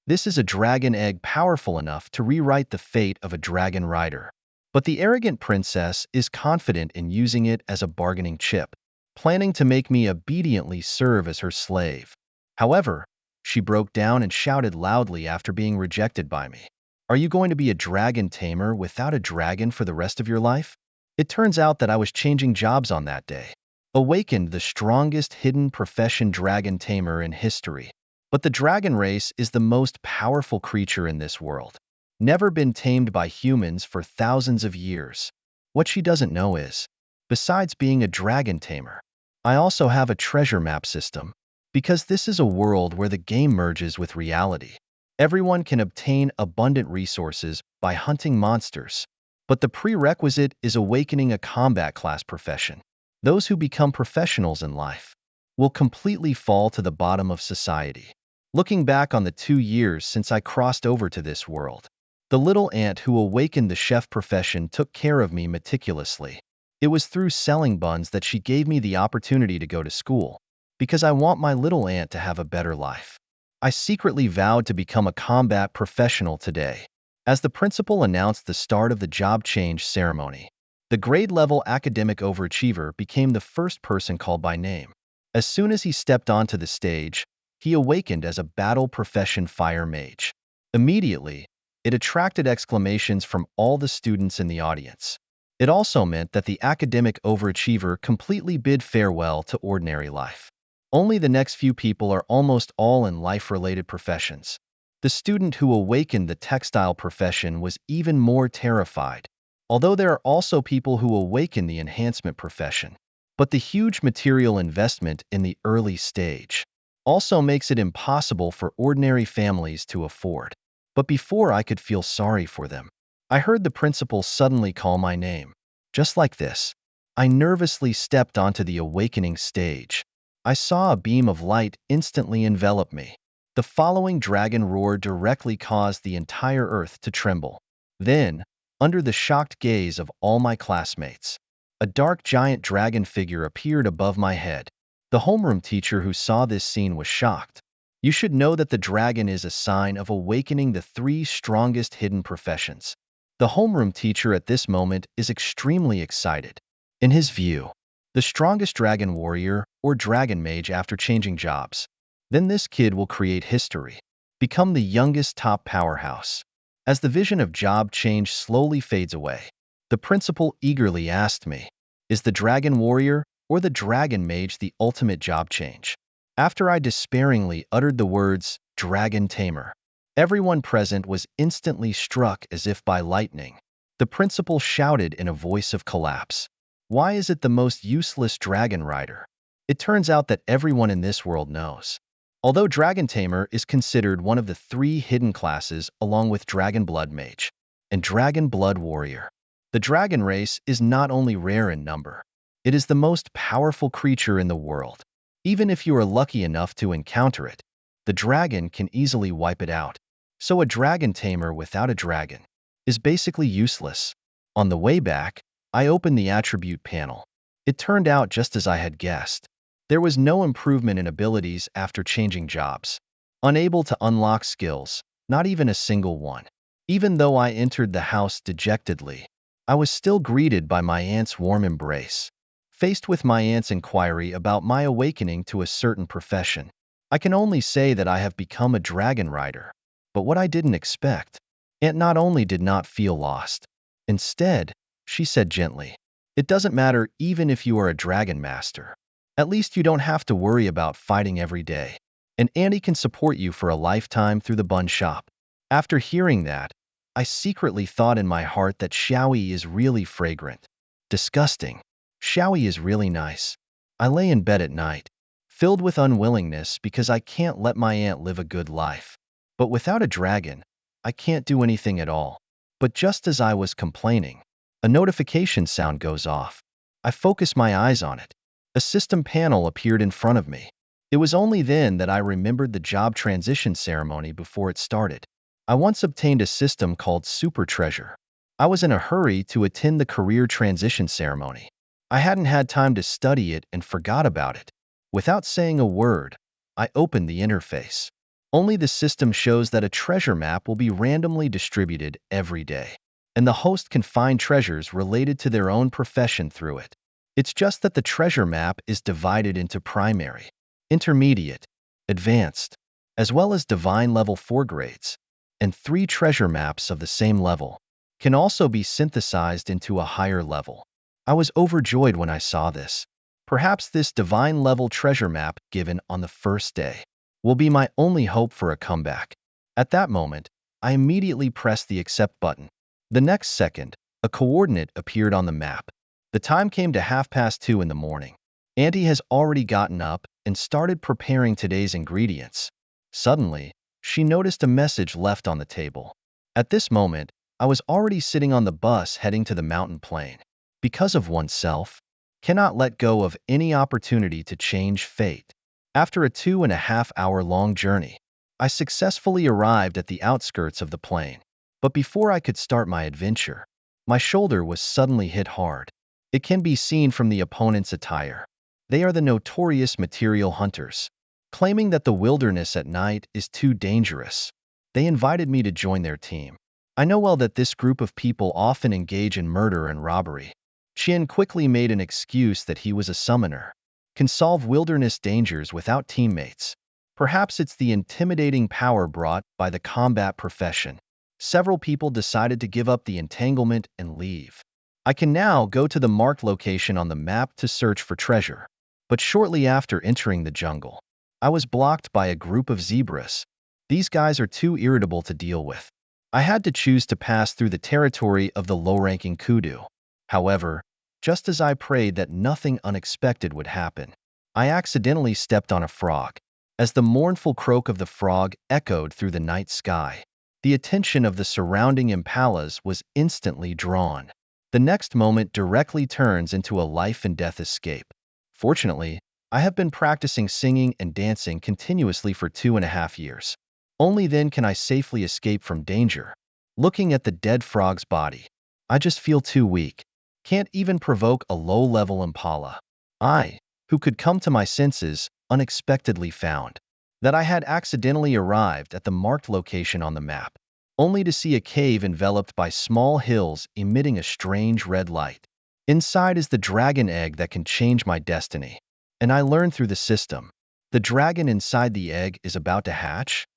This is a dragon egg powerful enough to rewrite the fate of a dragon rider. But the arrogant princess is confident in using it as a bargaining chip, planning to make me obediently serve as her slave. However, she broke down and shouted loudly after being rejected by me. Are you going to be a dragon tamer without a dragon for the rest of your life? It turns out that I was changing jobs on that day. Awakened the strongest hidden profession dragon tamer in history. But the dragon race is the most powerful creature in this world. Never been tamed by humans for thousands of years. What she doesn't know is, besides being a dragon tamer, I also have a treasure map system, because this is a world where the game merges with reality. Everyone can obtain abundant resources by hunting monsters, but the prerequisite is awakening a combat class profession. Those who become professionals in life will completely fall to the bottom of society. Looking back on the 2 years since I crossed over to this world, the little ant who awakened the chef profession took care of me meticulously. It was through selling buns that she gave me the opportunity to go to school, because I want my little ant to have a better life. I secretly vowed to become a combat professional today. As the principal announced the start of the job change ceremony, the grade-level academic overachiever became the first person called by name. As soon as he stepped onto the stage, he awakened as a battle profession fire mage. Immediately, it attracted exclamations from all the students in the audience. It also meant that the academic overachiever completely bid farewell to ordinary life. Only the next few people are almost all in life-related professions. The student who awakened the textile profession was even more terrified, although there are also people who awaken the enhancement profession. But the huge material investment in the early stage also makes it impossible for ordinary families to afford. But before I could feel sorry for them, I heard the principal suddenly call my name. Just like this, I nervously stepped onto the awakening stage. I saw a beam of light instantly envelop me. The following dragon roar directly caused the entire earth to tremble. Then, under the shocked gaze of all my classmates, a dark giant dragon figure appeared above my head. The homeroom teacher who saw this scene was shocked. You should know that the dragon is a sign of awakening the 3 strongest hidden professions. The homeroom teacher at this moment is extremely excited. In his view, the strongest dragon warrior or dragon mage after changing jobs. Then this kid will create history, become the youngest top powerhouse. As the vision of job change slowly fades away, the principal eagerly asked me, is the dragon warrior or the dragon mage the ultimate job change? After I despairingly uttered the words, dragon tamer, everyone present was instantly struck as if by lightning. The principal shouted in a voice of collapse, why is it the most useless dragon rider? It turns out that everyone in this world knows. Although dragon tamer is considered one of the 3 hidden classes along with dragon blood mage and dragon blood warrior, the dragon race is not only rare in number, it is the most powerful creature in the world. Even if you are lucky enough to encounter it, the dragon can easily wipe it out. So a dragon tamer without a dragon is basically useless. On the way back, I opened the attribute panel. It turned out just as I had guessed. There was no improvement in abilities after changing jobs. Unable to unlock skills, not even a single one. Even though I entered the house dejectedly, I was still greeted by my aunt's warm embrace. Faced with my aunt's inquiry about my awakening to a certain profession, I can only say that I have become a dragon rider. But what I didn't expect, Aunt not only did not feel lost. Instead, she said gently, it doesn't matter even if you are a dragon master. At least you don't have to worry about fighting every day. And Auntie can support you for a lifetime through the bun shop. After hearing that, I secretly thought in my heart that Xiaoyi is really fragrant. Disgusting. Xiaoyi is really nice. I lay in bed at night, filled with unwillingness because I can't let my aunt live a good life. But without a dragon, I can't do anything at all. But just as I was complaining, a notification sound goes off. I focus my eyes on it. A system panel appeared in front of me. It was only then that I remembered the job transition ceremony before it started. I once obtained a system called Super Treasure. I was in a hurry to attend the career transition ceremony. I hadn't had time to study it and forgot about it. Without saying a word, I opened the interface. Only the system shows that a treasure map will be randomly distributed every day, and the host can find treasures related to their own profession through it. It's just that the treasure map is divided into primary, intermediate, advanced, as well as divine level 4 grades, and 3 treasure maps of the same level can also be synthesized into a higher level. I was overjoyed when I saw this. Perhaps this divine level treasure map given on the first day will be my only hope for a comeback. At that moment, I immediately pressed the accept button. The next second, a coordinate appeared on the map. The time came to 2:30 in the morning. Auntie has already gotten up and started preparing today's ingredients. Suddenly, she noticed a message left on the table. At this moment, I was already sitting on the bus heading to the mountain plain. Because of oneself, cannot let go of any opportunity to change fate. After a 2.5-hour-long journey, I successfully arrived at the outskirts of the plain. But before I could start my adventure, my shoulder was suddenly hit hard. It can be seen from the opponent's attire. They are the notorious material hunters, claiming that the wilderness at night is too dangerous. They invited me to join their team. I know well that this group of people often engage in murder and robbery. Qian quickly made an excuse that he was a summoner, can solve wilderness dangers without teammates. Perhaps it's the intimidating power brought by the combat profession. Several people decided to give up the entanglement and leave. I can now go to the marked location on the map to search for treasure. But shortly after entering the jungle, I was blocked by a group of zebras. These guys are too irritable to deal with. I had to choose to pass through the territory of the low-ranking kudu. However, just as I prayed that nothing unexpected would happen, I accidentally stepped on a frog. As the mournful croak of the frog echoed through the night sky, the attention of the surrounding impalas was instantly drawn. The next moment directly turns into a life-and-death escape. Fortunately, I have been practicing singing and dancing continuously for 2.5 years. Only then can I safely escape from danger. Looking at the dead frog's body, I just feel too weak. Can't even provoke a low-level impala. I, who could come to my senses, unexpectedly found that I had accidentally arrived at the marked location on the map, only to see a cave enveloped by small hills emitting a strange red light. Inside is the dragon egg that can change my destiny. And I learned through the system. The dragon inside the egg is about to hatch.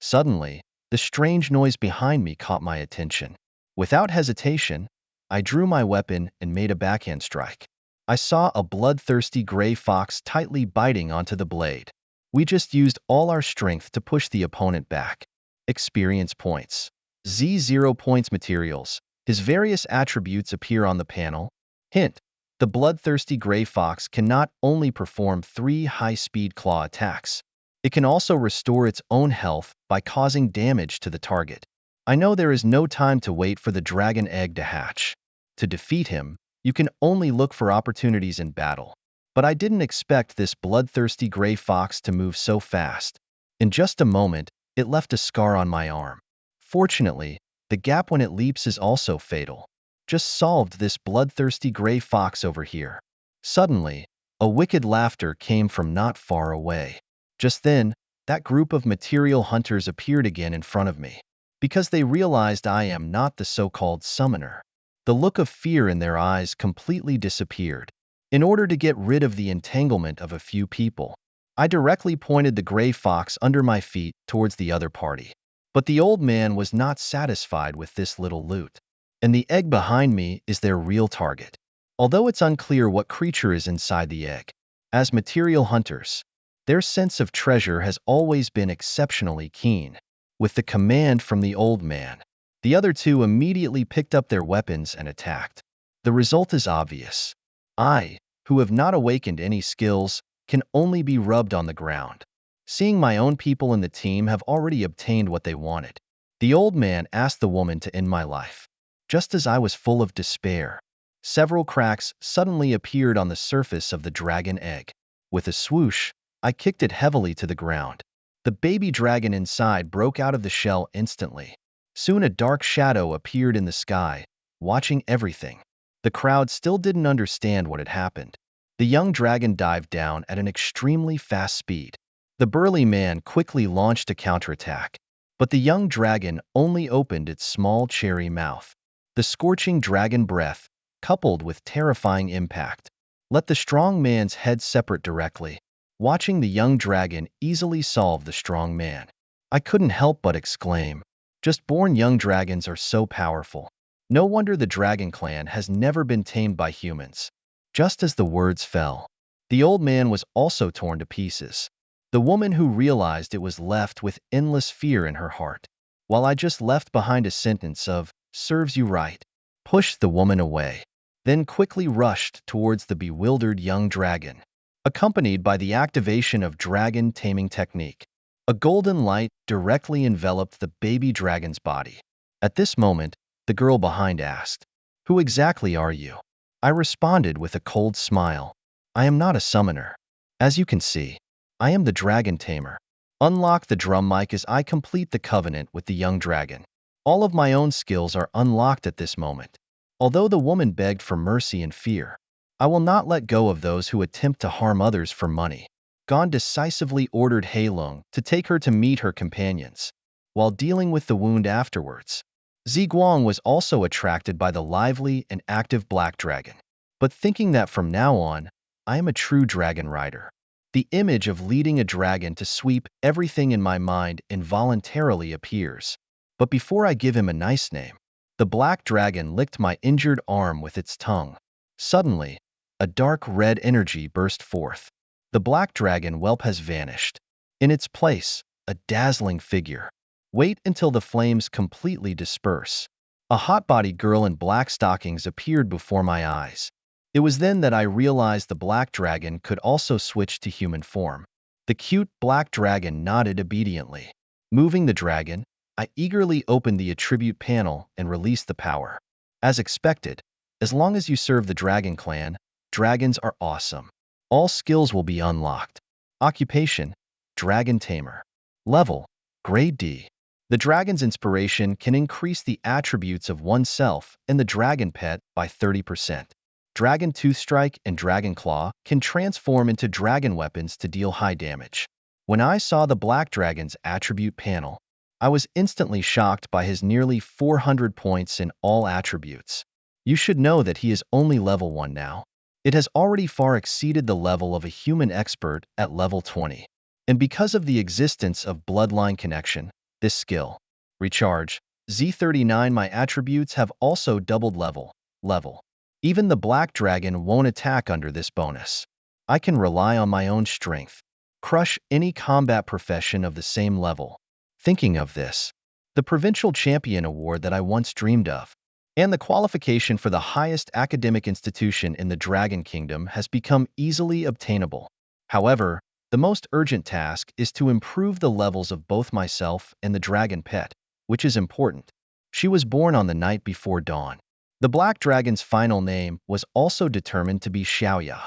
Suddenly, the strange noise behind me caught my attention. Without hesitation, I drew my weapon and made a backhand strike. I saw a bloodthirsty gray fox tightly biting onto the blade. We just used all our strength to push the opponent back. Experience points. Z0 points materials. His various attributes appear on the panel. Hint: the bloodthirsty gray fox can not only perform 3 high-speed claw attacks, it can also restore its own health by causing damage to the target. I know there is no time to wait for the dragon egg to hatch. To defeat him, you can only look for opportunities in battle. But I didn't expect this bloodthirsty gray fox to move so fast. In just a moment, it left a scar on my arm. Fortunately, the gap when it leaps is also fatal. Just solved this bloodthirsty gray fox over here. Suddenly, a wicked laughter came from not far away. Just then, that group of material hunters appeared again in front of me, because they realized I am not the so-called summoner. The look of fear in their eyes completely disappeared. In order to get rid of the entanglement of a few people, I directly pointed the gray fox under my feet towards the other party. But the old man was not satisfied with this little loot, and the egg behind me is their real target. Although it's unclear what creature is inside the egg, as material hunters, their sense of treasure has always been exceptionally keen. With the command from the old man, the other two immediately picked up their weapons and attacked. The result is obvious. I, who have not awakened any skills, can only be rubbed on the ground. Seeing my own people in the team have already obtained what they wanted, the old man asked the woman to end my life. Just as I was full of despair, several cracks suddenly appeared on the surface of the dragon egg. With a swoosh, I kicked it heavily to the ground. The baby dragon inside broke out of the shell instantly. Soon a dark shadow appeared in the sky, watching everything. The crowd still didn't understand what had happened. The young dragon dived down at an extremely fast speed. The burly man quickly launched a counterattack, but the young dragon only opened its small cherry mouth. The scorching dragon breath, coupled with terrifying impact, let the strong man's head separate directly. Watching the young dragon easily solve the strong man, I couldn't help but exclaim, just born young dragons are so powerful. No wonder the dragon clan has never been tamed by humans. Just as the words fell, the old man was also torn to pieces. The woman who realized it was left with endless fear in her heart, while I just left behind a sentence of, serves you right, pushed the woman away, then quickly rushed towards the bewildered young dragon, accompanied by the activation of dragon taming technique. A golden light directly enveloped the baby dragon's body. At this moment, the girl behind asked, "Who exactly are you?" I responded with a cold smile, "I am not a summoner. As you can see, I am the dragon tamer." Unlock the drum mic as I complete the covenant with the young dragon. All of my own skills are unlocked at this moment. Although the woman begged for mercy and fear, I will not let go of those who attempt to harm others for money. Gon decisively ordered Heilong to take her to meet her companions, while dealing with the wound afterwards. Ziguang was also attracted by the lively and active black dragon, but thinking that from now on, I am a true dragon rider. The image of leading a dragon to sweep everything in my mind involuntarily appears. But before I give him a nice name, the black dragon licked my injured arm with its tongue. Suddenly, a dark red energy burst forth. The black dragon whelp has vanished. In its place, a dazzling figure. Wait until the flames completely disperse. A hot-bodied girl in black stockings appeared before my eyes. It was then that I realized the black dragon could also switch to human form. The cute black dragon nodded obediently. Moving the dragon, I eagerly opened the attribute panel and released the power. As expected, as long as you serve the dragon clan, dragons are awesome. All skills will be unlocked. Occupation, dragon tamer. Level, grade D. The dragon's inspiration can increase the attributes of oneself and the dragon pet by 30%. Dragon Tooth Strike and Dragon Claw can transform into dragon weapons to deal high damage. When I saw the Black Dragon's attribute panel, I was instantly shocked by his nearly 400 points in all attributes. You should know that he is only level 1 now. It has already far exceeded the level of a human expert at level 20. And because of the existence of bloodline connection, this skill, recharge, Z39 my attributes have also doubled level. Even the black dragon won't attack under this bonus. I can rely on my own strength. Crush any combat profession of the same level. Thinking of this, the provincial champion award that I once dreamed of, and the qualification for the highest academic institution in the Dragon Kingdom has become easily obtainable. However, the most urgent task is to improve the levels of both myself and the dragon pet, which is important. She was born on the night before dawn. The black dragon's final name was also determined to be Xiaoya,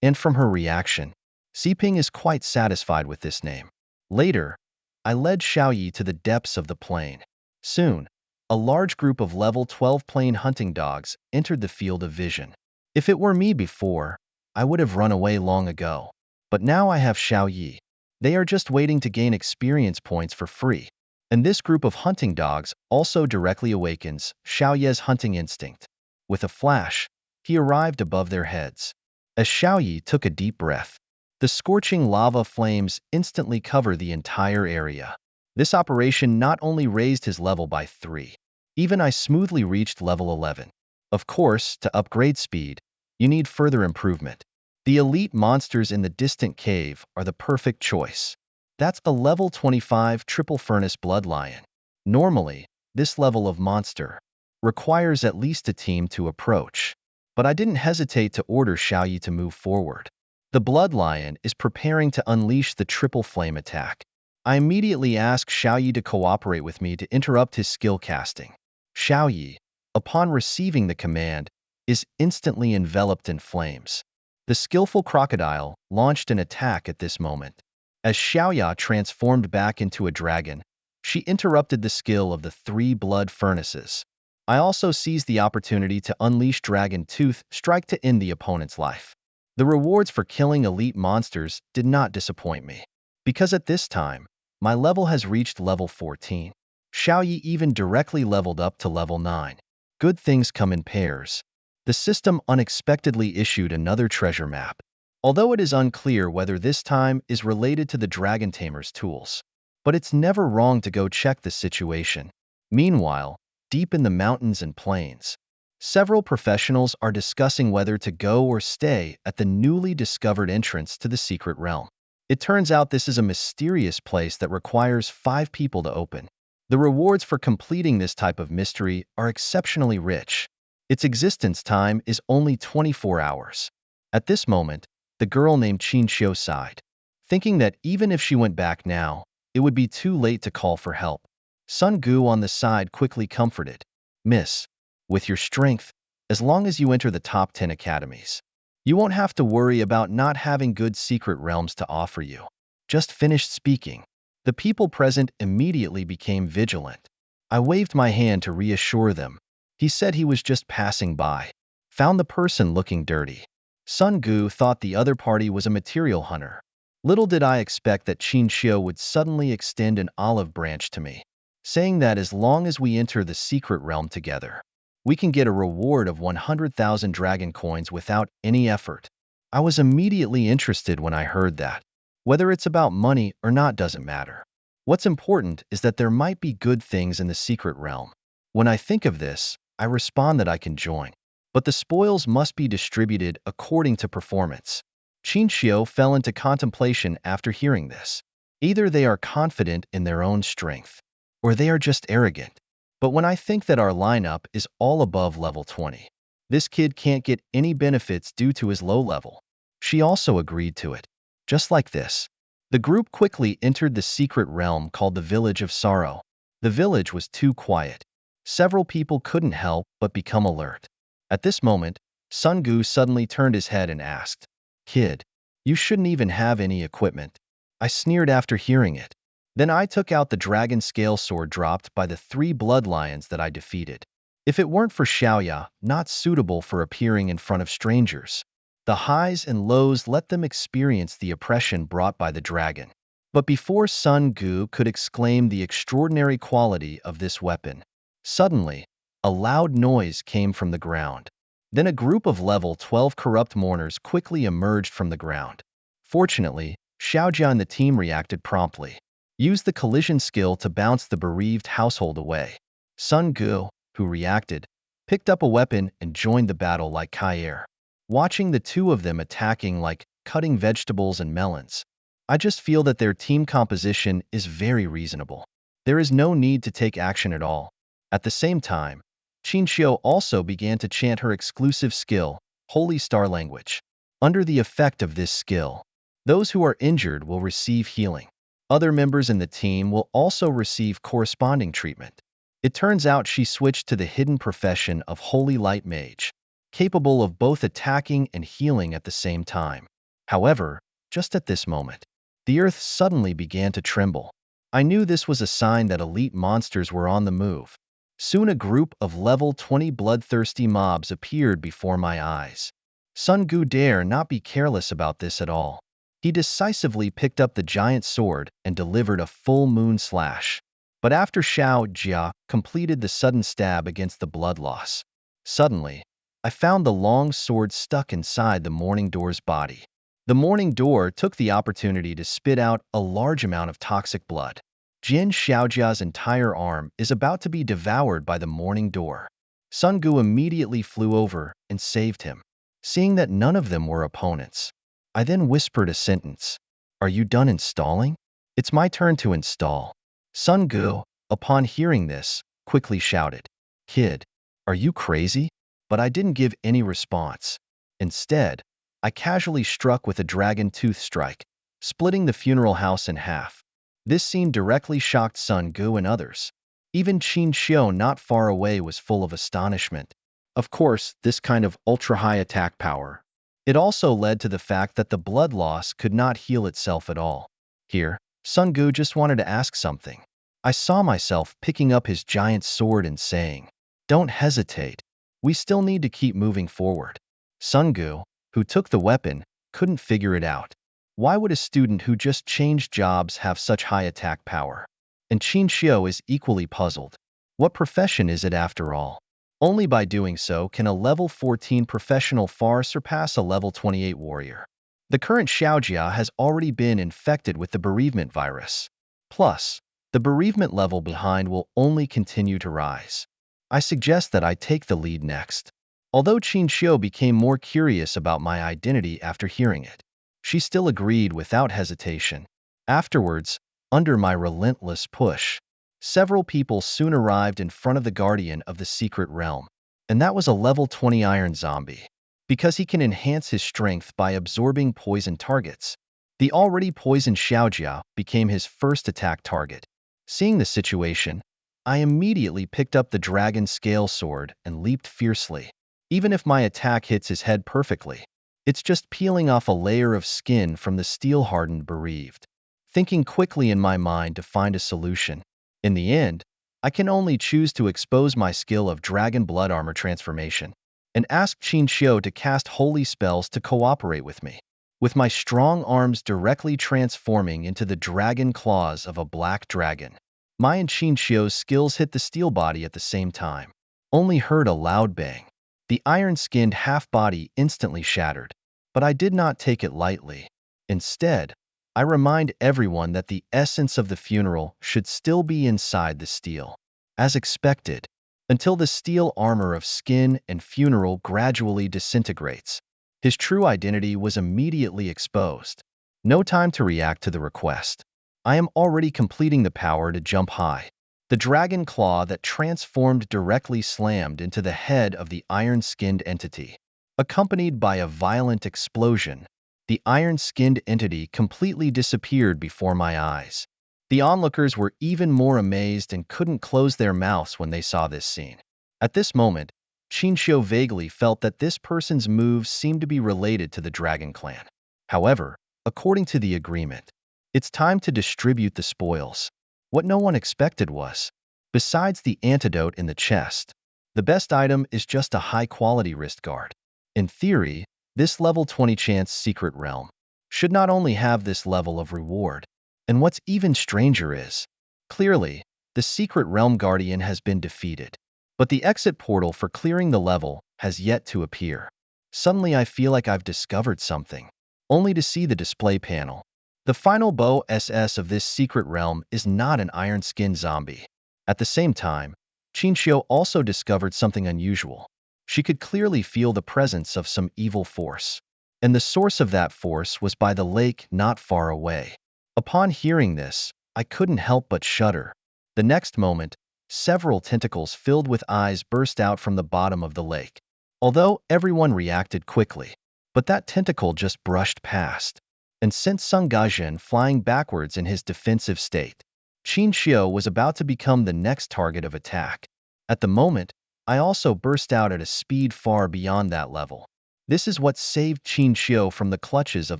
and from her reaction, Xiping is quite satisfied with this name. Later, I led Xiaoyi to the depths of the plain. Soon, a large group of level 12 plain hunting dogs entered the field of vision. If it were me before, I would have run away long ago. But now I have Xiaoyi. They are just waiting to gain experience points for free. And this group of hunting dogs also directly awakens Xiaoye's hunting instinct. With a flash, he arrived above their heads. As Xiaoyi took a deep breath, the scorching lava flames instantly cover the entire area. This operation not only raised his level by 3, even I smoothly reached level 11. Of course, to upgrade speed, you need further improvement. The elite monsters in the distant cave are the perfect choice. That's a level 25 triple furnace blood lion. Normally, this level of monster requires at least a team to approach. But I didn't hesitate to order Xiaoyi to move forward. The blood lion is preparing to unleash the triple flame attack. I immediately asked Xiaoyi to cooperate with me to interrupt his skill casting. Xiaoyi, upon receiving the command, is instantly enveloped in flames. The skillful crocodile launched an attack at this moment. As Xiaoya transformed back into a dragon, she interrupted the skill of the 3 blood furnaces. I also seized the opportunity to unleash Dragon Tooth Strike to end the opponent's life. The rewards for killing elite monsters did not disappoint me. Because at this time, my level has reached level 14. Xiaoyi even directly leveled up to level 9. Good things come in pairs. The system unexpectedly issued another treasure map, although it is unclear whether this time is related to the Dragon Tamer's tools. But it's never wrong to go check the situation. Meanwhile, deep in the mountains and plains, several professionals are discussing whether to go or stay at the newly discovered entrance to the secret realm. It turns out this is a mysterious place that requires 5 people to open. The rewards for completing this type of mystery are exceptionally rich. Its existence time is only 24 hours. At this moment, the girl named Jinju sighed, thinking that even if she went back now, it would be too late to call for help. Sun Gu on the side quickly comforted, "Miss, with your strength, as long as you enter the top 10 academies, you won't have to worry about not having good secret realms to offer you." Just finished speaking. The people present immediately became vigilant. I waved my hand to reassure them. He said he was just passing by. Found the person looking dirty. Sun Gu thought the other party was a material hunter. Little did I expect that Qin Xiu would suddenly extend an olive branch to me, saying that as long as we enter the secret realm together, we can get a reward of 100,000 dragon coins without any effort. I was immediately interested when I heard that. Whether it's about money or not doesn't matter. What's important is that there might be good things in the secret realm. When I think of this, I respond that I can join. But the spoils must be distributed according to performance. Qin Xiu fell into contemplation after hearing this. Either they are confident in their own strength, or they are just arrogant. But when I think that our lineup is all above level 20, this kid can't get any benefits due to his low level. She also agreed to it. Just like this, the group quickly entered the secret realm called the Village of Sorrow. The village was too quiet. Several people couldn't help but become alert. At this moment, Sun Gu suddenly turned his head and asked, "Kid, you shouldn't even have any equipment." I sneered after hearing it. Then I took out the dragon scale sword dropped by the 3 blood lions that I defeated. If it weren't for Xiaoya, not suitable for appearing in front of strangers. The highs and lows let them experience the oppression brought by the dragon. But before Sun Gu could exclaim the extraordinary quality of this weapon, suddenly, a loud noise came from the ground. Then a group of level 12 corrupt mourners quickly emerged from the ground. Fortunately, Xiaojia and the team reacted promptly. Used the collision skill to bounce the bereaved household away. Sun Gu, who reacted, picked up a weapon and joined the battle like Kair. Watching the two of them attacking like cutting vegetables and melons, I just feel that their team composition is very reasonable. There is no need to take action at all. At the same time, Qin Xiu also began to chant her exclusive skill, Holy Star Language. Under the effect of this skill, those who are injured will receive healing. Other members in the team will also receive corresponding treatment. It turns out she switched to the hidden profession of Holy Light Mage, capable of both attacking and healing at the same time. However, just at this moment, the earth suddenly began to tremble. I knew this was a sign that elite monsters were on the move. Soon a group of level 20 bloodthirsty mobs appeared before my eyes. Sun Gu dare not be careless about this at all. He decisively picked up the giant sword and delivered a full moon slash. But after Xiao Jia completed the sudden stab against the blood loss, suddenly, I found the long sword stuck inside the Morning Door's body. The Morning Door took the opportunity to spit out a large amount of toxic blood. Jin Xiaojia's entire arm is about to be devoured by the Morning Door. Sun Gu immediately flew over and saved him. Seeing that none of them were opponents, I then whispered a sentence. "Are you done installing? It's my turn to install." Sun Gu, upon hearing this, quickly shouted, "Kid, are you crazy?" But I didn't give any response. Instead, I casually struck with a dragon tooth strike, splitting the funeral house in half. This scene directly shocked Sun Gu and others. Even Qin Xiu not far away was full of astonishment. Of course, this kind of ultra-high attack power. It also led to the fact that the blood loss could not heal itself at all. Here, Sun Gu just wanted to ask something. I saw myself picking up his giant sword and saying, "Don't hesitate. We still need to keep moving forward." Sun Gu, who took the weapon, couldn't figure it out. Why would a student who just changed jobs have such high attack power? And Qin Xiu is equally puzzled. What profession is it after all? Only by doing so can a level 14 professional far surpass a level 28 warrior. The current Xiaojia has already been infected with the bereavement virus. Plus, the bereavement level behind will only continue to rise. I suggest that I take the lead next. Although Qin Xiu became more curious about my identity after hearing it, she still agreed without hesitation. Afterwards, under my relentless push, several people soon arrived in front of the guardian of the secret realm, and that was a level 20 iron zombie. Because he can enhance his strength by absorbing poison targets, the already poisoned Xiaojia became his first attack target. Seeing the situation, I immediately picked up the dragon scale sword and leaped fiercely. Even if my attack hits his head perfectly, it's just peeling off a layer of skin from the steel-hardened bereaved. Thinking quickly in my mind to find a solution. In the end, I can only choose to expose my skill of dragon blood armor transformation and ask Qin Xiu to cast holy spells to cooperate with me, with my strong arms directly transforming into the dragon claws of a black dragon. My and Qin Xiu's skills hit the steel body at the same time. Only heard a loud bang. The iron-skinned half-body instantly shattered, but I did not take it lightly. Instead, I remind everyone that the essence of the funeral should still be inside the steel. As expected, until the steel armor of skin and funeral gradually disintegrates, his true identity was immediately exposed. No time to react to the request. I am already completing the power to jump high. The dragon claw that transformed directly slammed into the head of the iron-skinned entity. Accompanied by a violent explosion, the iron-skinned entity completely disappeared before my eyes. The onlookers were even more amazed and couldn't close their mouths when they saw this scene. At this moment, Qin Xiu vaguely felt that this person's moves seemed to be related to the Dragon Clan. However, according to the agreement, it's time to distribute the spoils. What no one expected was, besides the antidote in the chest, the best item is just a high-quality wrist guard. In theory, this level 20 chance secret realm should not only have this level of reward. And what's even stranger is, clearly, the secret realm guardian has been defeated, but the exit portal for clearing the level has yet to appear. Suddenly I feel like I've discovered something, only to see the display panel. The final bow SS of this secret realm is not an iron-skinned zombie. At the same time, Qin Xiu also discovered something unusual. She could clearly feel the presence of some evil force, and the source of that force was by the lake not far away. Upon hearing this, I couldn't help but shudder. The next moment, several tentacles filled with eyes burst out from the bottom of the lake. Although everyone reacted quickly, but that tentacle just brushed past and sent Sung Gajin flying backwards in his defensive state. Qin Xiu was about to become the next target of attack. At the moment, I also burst out at a speed far beyond that level. This is what saved Qin Xiu from the clutches of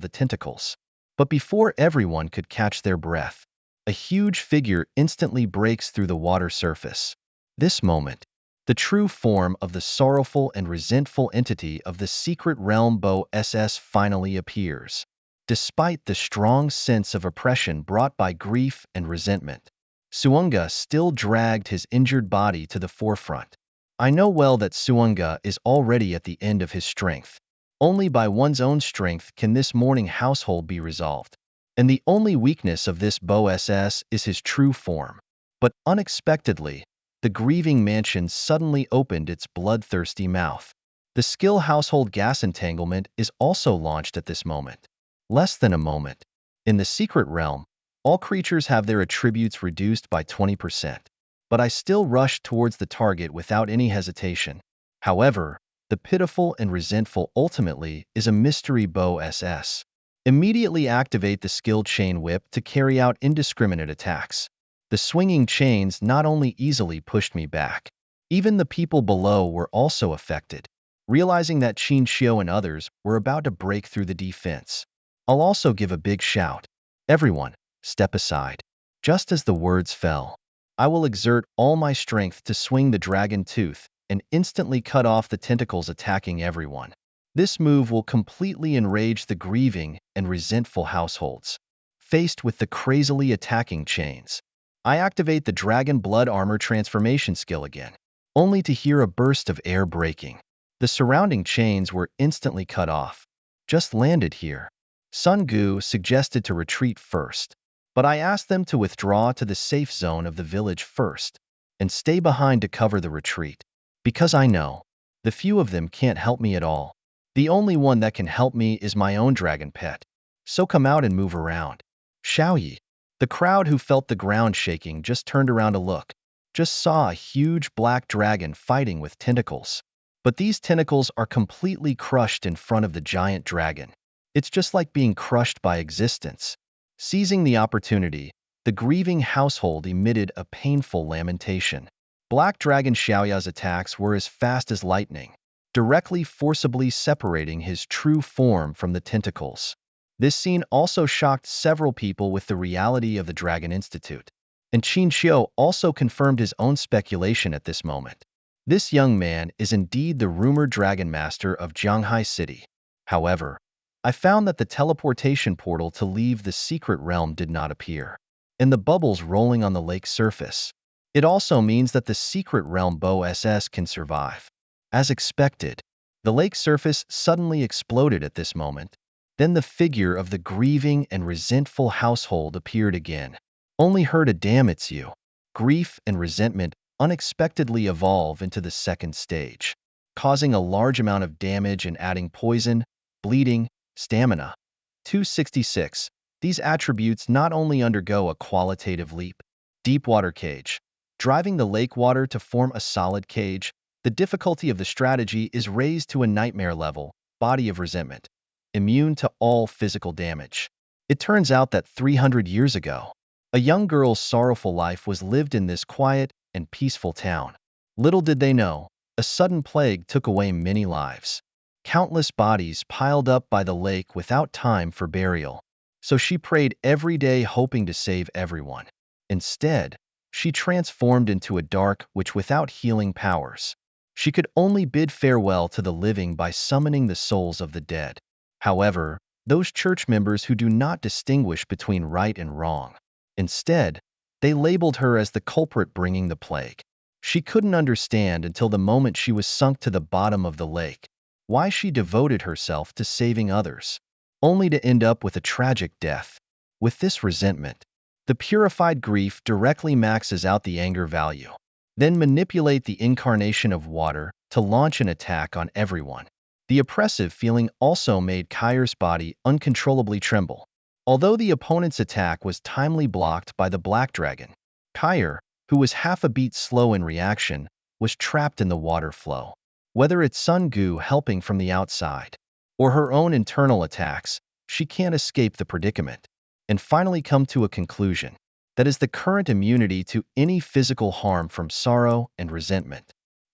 the tentacles. But before everyone could catch their breath, a huge figure instantly breaks through the water surface. This moment, the true form of the sorrowful and resentful entity of the secret realm Bo SS finally appears. Despite the strong sense of oppression brought by grief and resentment, Suunga still dragged his injured body to the forefront. I know well that Suunga is already at the end of his strength. Only by one's own strength can this mourning household be resolved. And the only weakness of this Bo SS is his true form. But unexpectedly, the grieving mansion suddenly opened its bloodthirsty mouth. The skill household gas entanglement is also launched at this moment. Less than a moment. In the secret realm, all creatures have their attributes reduced by 20%. But I still rush towards the target without any hesitation. However, the pitiful and resentful ultimately is a mystery Bo SS. Immediately activate the skill chain whip to carry out indiscriminate attacks. The swinging chains not only easily pushed me back, even the people below were also affected. Realizing that Qin Xiu and others were about to break through the defense, I'll also give a big shout. Everyone, step aside. Just as the words fell, I will exert all my strength to swing the dragon tooth and instantly cut off the tentacles attacking everyone. This move will completely enrage the grieving and resentful households. Faced with the crazily attacking chains, I activate the Dragon Blood Armor transformation skill again, only to hear a burst of air breaking. The surrounding chains were instantly cut off. Just landed here. Sun Gu suggested to retreat first, but I asked them to withdraw to the safe zone of the village first and stay behind to cover the retreat, because I know the few of them can't help me at all. The only one that can help me is my own dragon pet. So come out and move around. Xiaoyi. The crowd, who felt the ground shaking, just turned around to look. Just saw a huge black dragon fighting with tentacles. But these tentacles are completely crushed in front of the giant dragon. It's just like being crushed by existence. Seizing the opportunity, the grieving household emitted a painful lamentation. Black Dragon Xiaoya's attacks were as fast as lightning, directly forcibly separating his true form from the tentacles. This scene also shocked several people with the reality of the Dragon Institute, and Qin Xiu also confirmed his own speculation at this moment. This young man is indeed the rumored Dragon Master of Jianghai City. However, I found that the teleportation portal to leave the secret realm did not appear, and the bubbles rolling on the lake's surface. It also means that the secret realm Bo SS can survive. As expected, the lake's surface suddenly exploded at this moment. Then the figure of the grieving and resentful household appeared again. Only her to damn it's you. Grief and resentment unexpectedly evolve into the second stage, causing a large amount of damage and adding poison, bleeding, stamina. 266. These attributes not only undergo a qualitative leap. Deep water cage. Driving the lake water to form a solid cage, the difficulty of the strategy is raised to a nightmare level. Body of resentment. Immune to all physical damage. It turns out that 300 years ago, a young girl's sorrowful life was lived in this quiet and peaceful town. Little did they know, a sudden plague took away many lives. Countless bodies piled up by the lake without time for burial. So she prayed every day, hoping to save everyone. Instead, she transformed into a dark witch without healing powers. She could only bid farewell to the living by summoning the souls of the dead. However, those church members who do not distinguish between right and wrong. Instead, they labeled her as the culprit bringing the plague. She couldn't understand until the moment she was sunk to the bottom of the lake why she devoted herself to saving others, only to end up with a tragic death. With this resentment, the purified grief directly maxes out the anger value, then manipulate the incarnation of water to launch an attack on everyone. The oppressive feeling also made Kair's body uncontrollably tremble. Although the opponent's attack was timely blocked by the Black Dragon, Kair, who was half a beat slow in reaction, was trapped in the water flow. Whether it's Sun Gu helping from the outside, or her own internal attacks, she can't escape the predicament, and finally come to a conclusion. That is the current immunity to any physical harm from sorrow and resentment.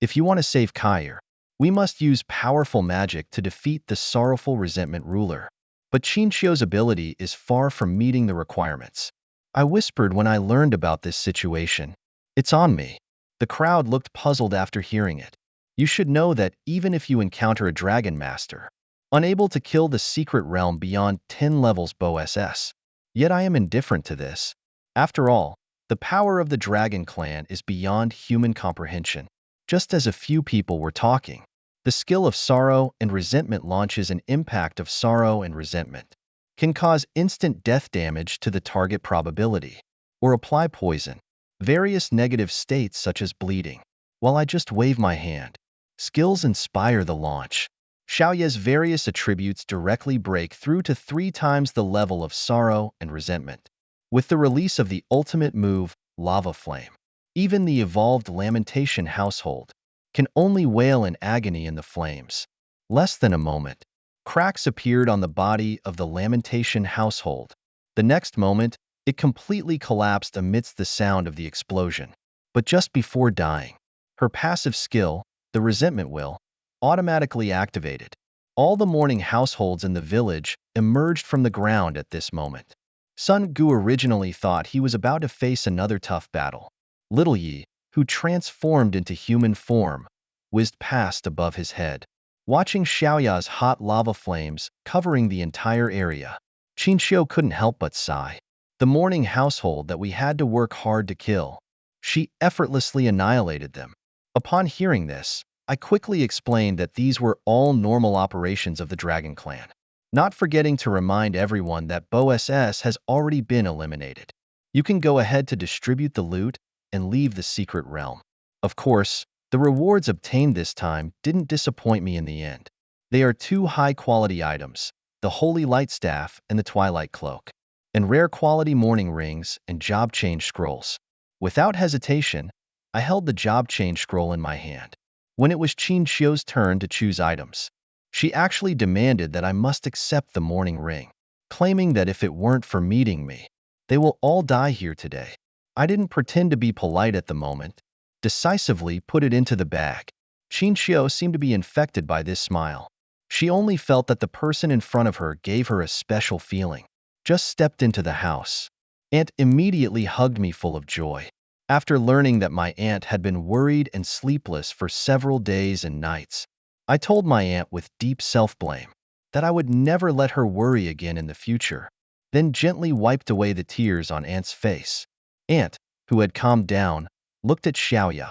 If you want to save Kair, we must use powerful magic to defeat the sorrowful resentment ruler. But Qin Xiu's ability is far from meeting the requirements. I whispered when I learned about this situation. It's on me. The crowd looked puzzled after hearing it. You should know that even if you encounter a dragon master, unable to kill the secret realm beyond 10 levels Bo SS, yet I am indifferent to this. After all, the power of the dragon clan is beyond human comprehension. Just as a few people were talking, the skill of sorrow and resentment launches an impact of sorrow and resentment, can cause instant death damage to the target probability, or apply poison, various negative states such as bleeding. While I just wave my hand, skills inspire the launch. Xiaoya's various attributes directly break through to 3 times the level of sorrow and resentment. With the release of the ultimate move, Lava Flame, even the evolved Lamentation household can only wail in agony in the flames. Less than a moment, cracks appeared on the body of the Lamentation household. The next moment, it completely collapsed amidst the sound of the explosion. But just before dying, her passive skill, the resentment will, automatically activated. All the mourning households in the village emerged from the ground at this moment. Sun Gu originally thought he was about to face another tough battle. Little Yi, who transformed into human form, whizzed past above his head. watching Xiaoya's hot lava flames covering the entire area. Qinxiu couldn't help but sigh. The morning household that we had to work hard to kill. She effortlessly annihilated them. Upon hearing this, I quickly explained that these were all normal operations of the Dragon Clan, not forgetting to remind everyone that BOSS has already been eliminated. You can go ahead to distribute the loot and leave the secret realm. Of course, the rewards obtained this time didn't disappoint me in the end. They are two high-quality items, the Holy Light Staff and the Twilight Cloak, and rare quality morning rings and job change scrolls. Without hesitation, I held the job change scroll in my hand. When it was Qin Xiu's turn to choose items, she actually demanded that I must accept the morning ring, claiming that if it weren't for meeting me, they will all die here today. I didn't pretend to be polite at the moment, decisively put it into the bag. Qin Xiu seemed to be infected by this smile. She only felt that the person in front of her gave her a special feeling. Just stepped into the house. Aunt immediately hugged me full of joy. After learning that my aunt had been worried and sleepless for several days and nights, I told my aunt with deep self-blame that I would never let her worry again in the future, then gently wiped away the tears on Aunt's face. Aunt, who had calmed down, looked at Xiaoya.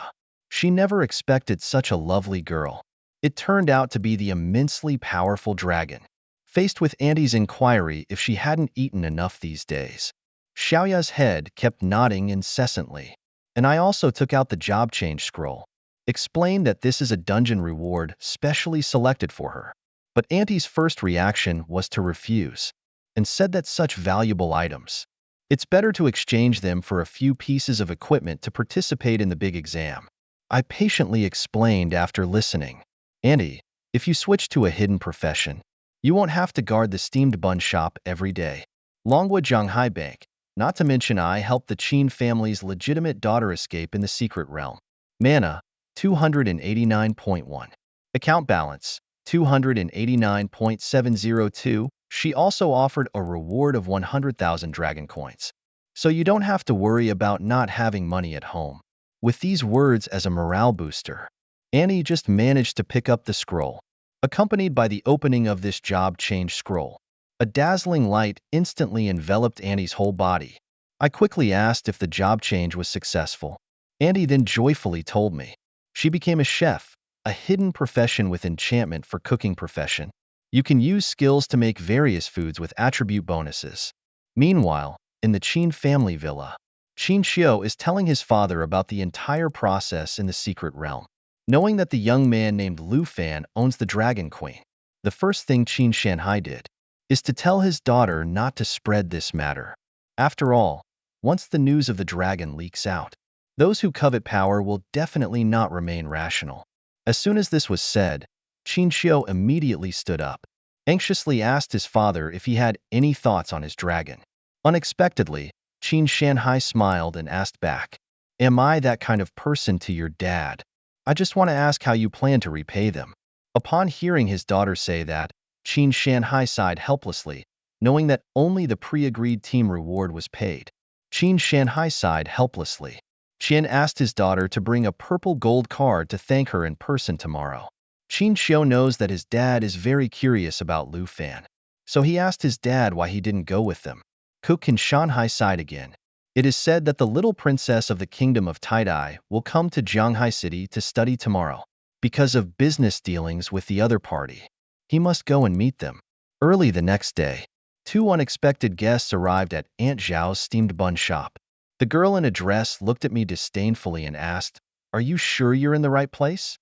She never expected such a lovely girl. It turned out to be the immensely powerful dragon. Faced with Auntie's inquiry if she hadn't eaten enough these days, Xiaoya's head kept nodding incessantly. And I also took out the job change scroll, explained that this is a dungeon reward specially selected for her. But Auntie's first reaction was to refuse, and said that such valuable items, it's better to exchange them for a few pieces of equipment to participate in the big exam. I patiently explained after listening. Auntie, if you switch to a hidden profession, you won't have to guard the steamed bun shop every day. Longwood Zhanghai Bank. Not to mention I helped the Qin family's legitimate daughter escape in the secret realm. Mana, 289.1. Account balance, 289.702. She also offered a reward of 100,000 dragon coins. So you don't have to worry about not having money at home. With these words as a morale booster, Annie just managed to pick up the scroll, accompanied by the opening of this job change scroll. A dazzling light instantly enveloped Annie's whole body. I quickly asked if the job change was successful. Annie then joyfully told me. She became a chef, a hidden profession with enchantment for cooking profession. You can use skills to make various foods with attribute bonuses. Meanwhile, in the Qin family villa, Qin Xiu is telling his father about the entire process in the secret realm. Knowing that the young man named Lu Fan owns the Dragon Queen, the first thing Qin Shanhai did is to tell his daughter not to spread this matter. After all, once the news of the dragon leaks out, those who covet power will definitely not remain rational. As soon as this was said, Qin Xiu immediately stood up, anxiously asked his father if he had any thoughts on his dragon. Unexpectedly, Qin Shanhai smiled and asked back, "Am I that kind of person to your dad? I just want to ask how you plan to repay them." Upon hearing his daughter say that, Qin Shanhai sighed helplessly, knowing that only the pre-agreed team reward was paid. Qin Shanhai sighed helplessly. Qin asked his daughter to bring a purple gold card to thank her in person tomorrow. Qin Xiu knows that his dad is very curious about Lu Fan, so he asked his dad why he didn't go with them. Qin Shanhai sighed again. It is said that the little princess of the kingdom of Taidai will come to Zhanghai City to study tomorrow. Because of business dealings with the other party, he must go and meet them. Early the next day, two unexpected guests arrived at Aunt Zhao's steamed bun shop. The girl in a dress looked at me disdainfully and asked, "Are you sure you're in the right place?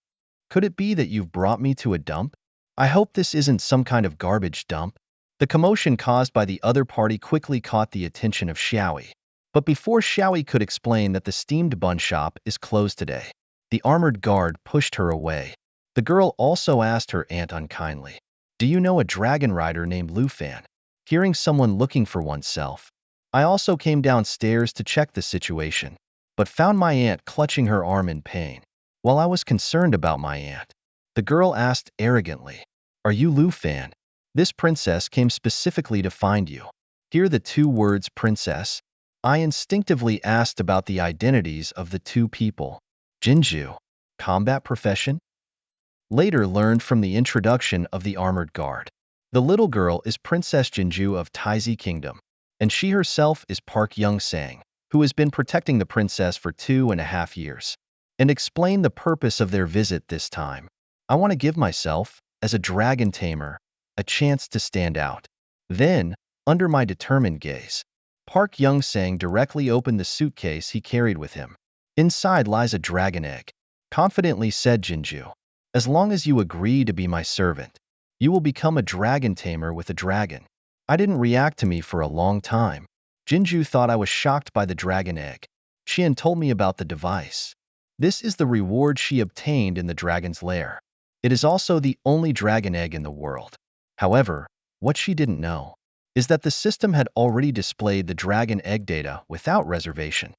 Could it be that you've brought me to a dump? I hope this isn't some kind of garbage dump." The commotion caused by the other party quickly caught the attention of Xiaoyi. But before Xiaoyi could explain that the steamed bun shop is closed today, the armored guard pushed her away. The girl also asked her aunt unkindly, "Do you know a dragon rider named Lu Fan?" Hearing someone looking for oneself, I also came downstairs to check the situation, but found my aunt clutching her arm in pain. While I was concerned about my aunt, the girl asked arrogantly, "Are you Lu Fan? This princess came specifically to find you." Hear the two words princess? I instinctively asked about the identities of the two people. Jinju, combat profession? later learned from the introduction of the armored guard. The little girl is Princess Jinju of Taizi Kingdom, and she herself is Park Young-sang, who has been protecting the princess for 2.5 years. And explain the purpose of their visit this time. I want to give myself, as a dragon tamer, a chance to stand out. Then, under my determined gaze, Park Young-sang directly opened the suitcase he carried with him. Inside lies a dragon egg. Confidently said Jinju. As long as you agree to be my servant, you will become a dragon tamer with a dragon. I didn't react to me for a long time. Jinju thought I was shocked by the dragon egg. Qian told me about the device. This is the reward she obtained in the dragon's lair. It is also the only dragon egg in the world. However, what she didn't know is that the system had already displayed the dragon egg data without reservation.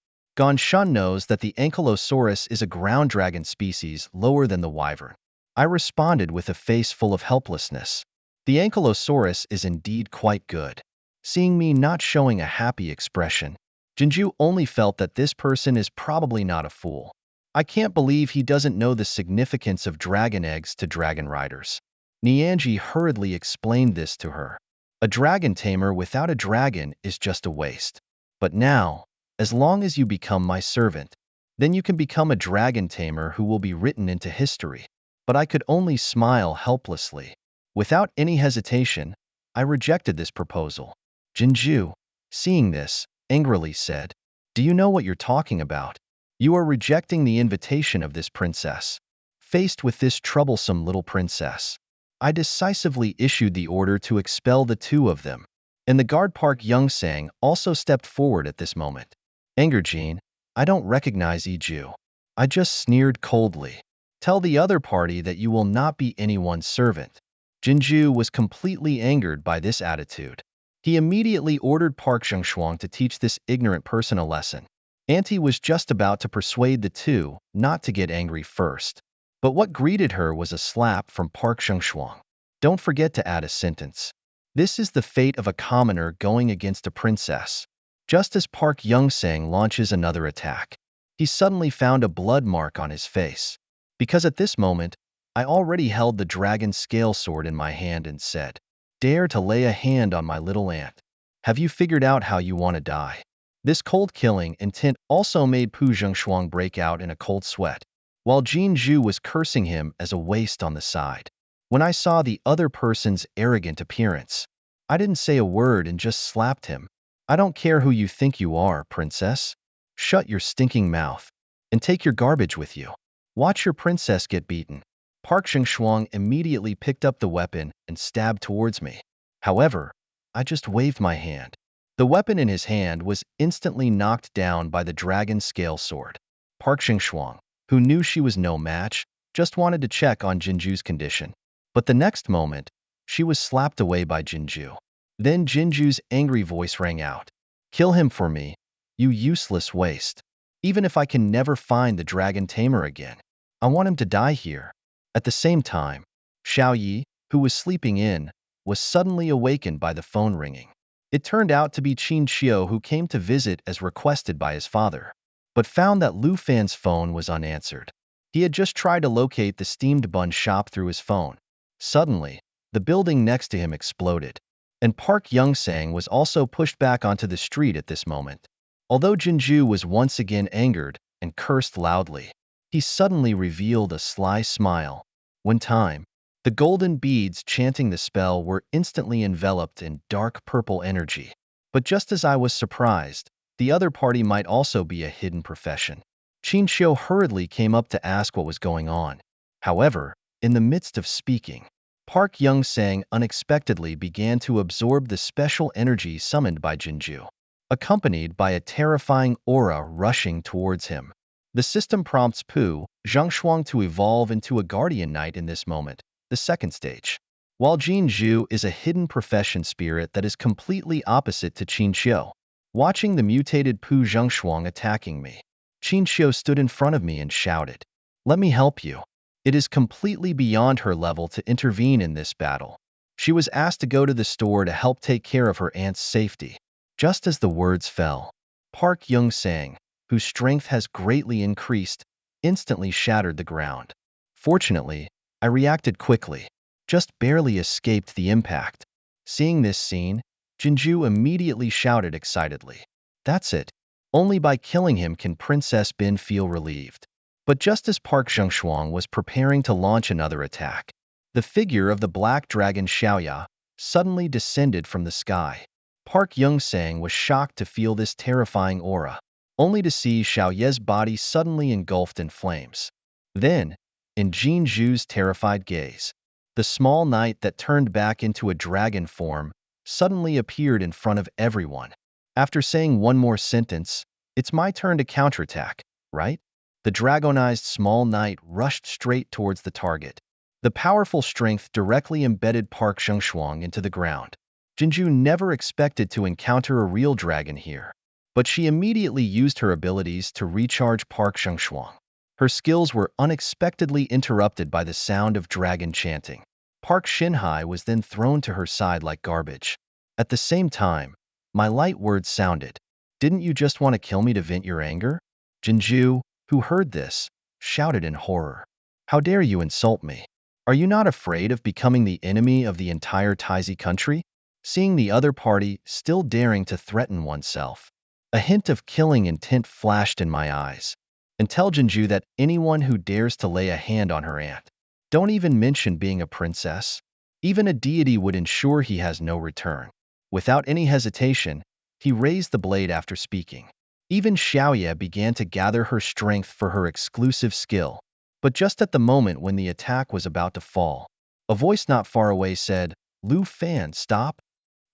Shun knows that the Ankylosaurus is a ground dragon species lower than the wyvern. I responded with a face full of helplessness. The Ankylosaurus is indeed quite good. Seeing me not showing a happy expression, Jinju only felt that this person is probably not a fool. I can't believe he doesn't know the significance of dragon eggs to dragon riders. Nianji hurriedly explained this to her. A dragon tamer without a dragon is just a waste. But now, as long as you become my servant, then you can become a dragon tamer who will be written into history. But I could only smile helplessly. Without any hesitation, I rejected this proposal. Jinju, seeing this, angrily said, "Do you know what you're talking about? You are rejecting the invitation of this princess." Faced with this troublesome little princess, I decisively issued the order to expel the two of them, and the guard Park Young-sang also stepped forward at this moment. Angerjean, I don't recognize Iju. I just sneered coldly. Tell the other party that you will not be anyone's servant. Jinju was completely angered by this attitude. He immediately ordered Park Zhengshuang to teach this ignorant person a lesson. Auntie was just about to persuade the two not to get angry first. But what greeted her was a slap from Park Zhengshuang. Don't forget to add a sentence. This is the fate of a commoner going against a princess. Just as Park Young-sang launches another attack, he suddenly found a blood mark on his face. Because at this moment, I already held the dragon scale sword in my hand and said, "Dare to lay a hand on my little aunt. Have you figured out how you want to die?" This cold-killing intent also made Pu Zhengshuang break out in a cold sweat, while Jinju was cursing him as a waste on the side. When I saw the other person's arrogant appearance, I didn't say a word and just slapped him. "I don't care who you think you are, princess. Shut your stinking mouth and take your garbage with you. Watch your princess get beaten." Park Zhengshuang immediately picked up the weapon and stabbed towards me. However, I just waved my hand. The weapon in his hand was instantly knocked down by the dragon scale sword. Park Zhengshuang, who knew she was no match, just wanted to check on Jinju's condition. But the next moment, she was slapped away by Jinju. Then Jinju's angry voice rang out. "Kill him for me, you useless waste. Even if I can never find the dragon tamer again, I want him to die here." At the same time, Xiaoyi, who was sleeping in, was suddenly awakened by the phone ringing. It turned out to be Qin Xiao, who came to visit as requested by his father, but found that Lu Fan's phone was unanswered. He had just tried to locate the steamed bun shop through his phone. Suddenly, the building next to him exploded, and Park Young-sang was also pushed back onto the street at this moment. Although Jinju was once again angered and cursed loudly, he suddenly revealed a sly smile. When time, the golden beads chanting the spell were instantly enveloped in dark purple energy. But just as I was surprised, the other party might also be a hidden profession. Qin Xiao hurriedly came up to ask what was going on. However, in the midst of speaking, Park Young-sang unexpectedly began to absorb the special energy summoned by Jinju, accompanied by a terrifying aura rushing towards him. The system prompts Pu Zhengshuang to evolve into a guardian knight in this moment, the second stage. While Jinju is a hidden profession spirit that is completely opposite to Qin Xiao. Watching the mutated Pu Zhengshuang attacking me, Qin Xiao stood in front of me and shouted, "Let me help you." It is completely beyond her level to intervene in this battle. She was asked to go to the store to help take care of her aunt's safety. Just as the words fell, Park Young-sang, whose strength has greatly increased, instantly shattered the ground. Fortunately, I reacted quickly, just barely escaped the impact. Seeing this scene, Jinju immediately shouted excitedly. That's it. Only by killing him can Princess Bin feel relieved. But just as Park Zhengshuang was preparing to launch another attack, the figure of the black dragon Xiaoya suddenly descended from the sky. Park Youngsang was shocked to feel this terrifying aura, only to see Xiaoya's body suddenly engulfed in flames. Then, in Jinju's terrified gaze, the small knight that turned back into a dragon form suddenly appeared in front of everyone. After saying one more sentence, "It's my turn to counterattack, right?" The dragonized small knight rushed straight towards the target. The powerful strength directly embedded Park Zhengshuang into the ground. Jinju never expected to encounter a real dragon here, but she immediately used her abilities to recharge Park Zhengshuang. Her skills were unexpectedly interrupted by the sound of dragon chanting. Park Shinhai was then thrown to her side like garbage. At the same time, my light words sounded. "Didn't you just want to kill me to vent your anger?" Jinju, who heard this, shouted in horror. "How dare you insult me? Are you not afraid of becoming the enemy of the entire Taizi country?" Seeing the other party still daring to threaten oneself, a hint of killing intent flashed in my eyes. "And tell Jinju that anyone who dares to lay a hand on her aunt, don't even mention being a princess. Even a deity would ensure he has no return." Without any hesitation, he raised the blade after speaking. Even Xiaoya began to gather her strength for her exclusive skill. But just at the moment when the attack was about to fall, a voice not far away said, "Lu Fan, stop."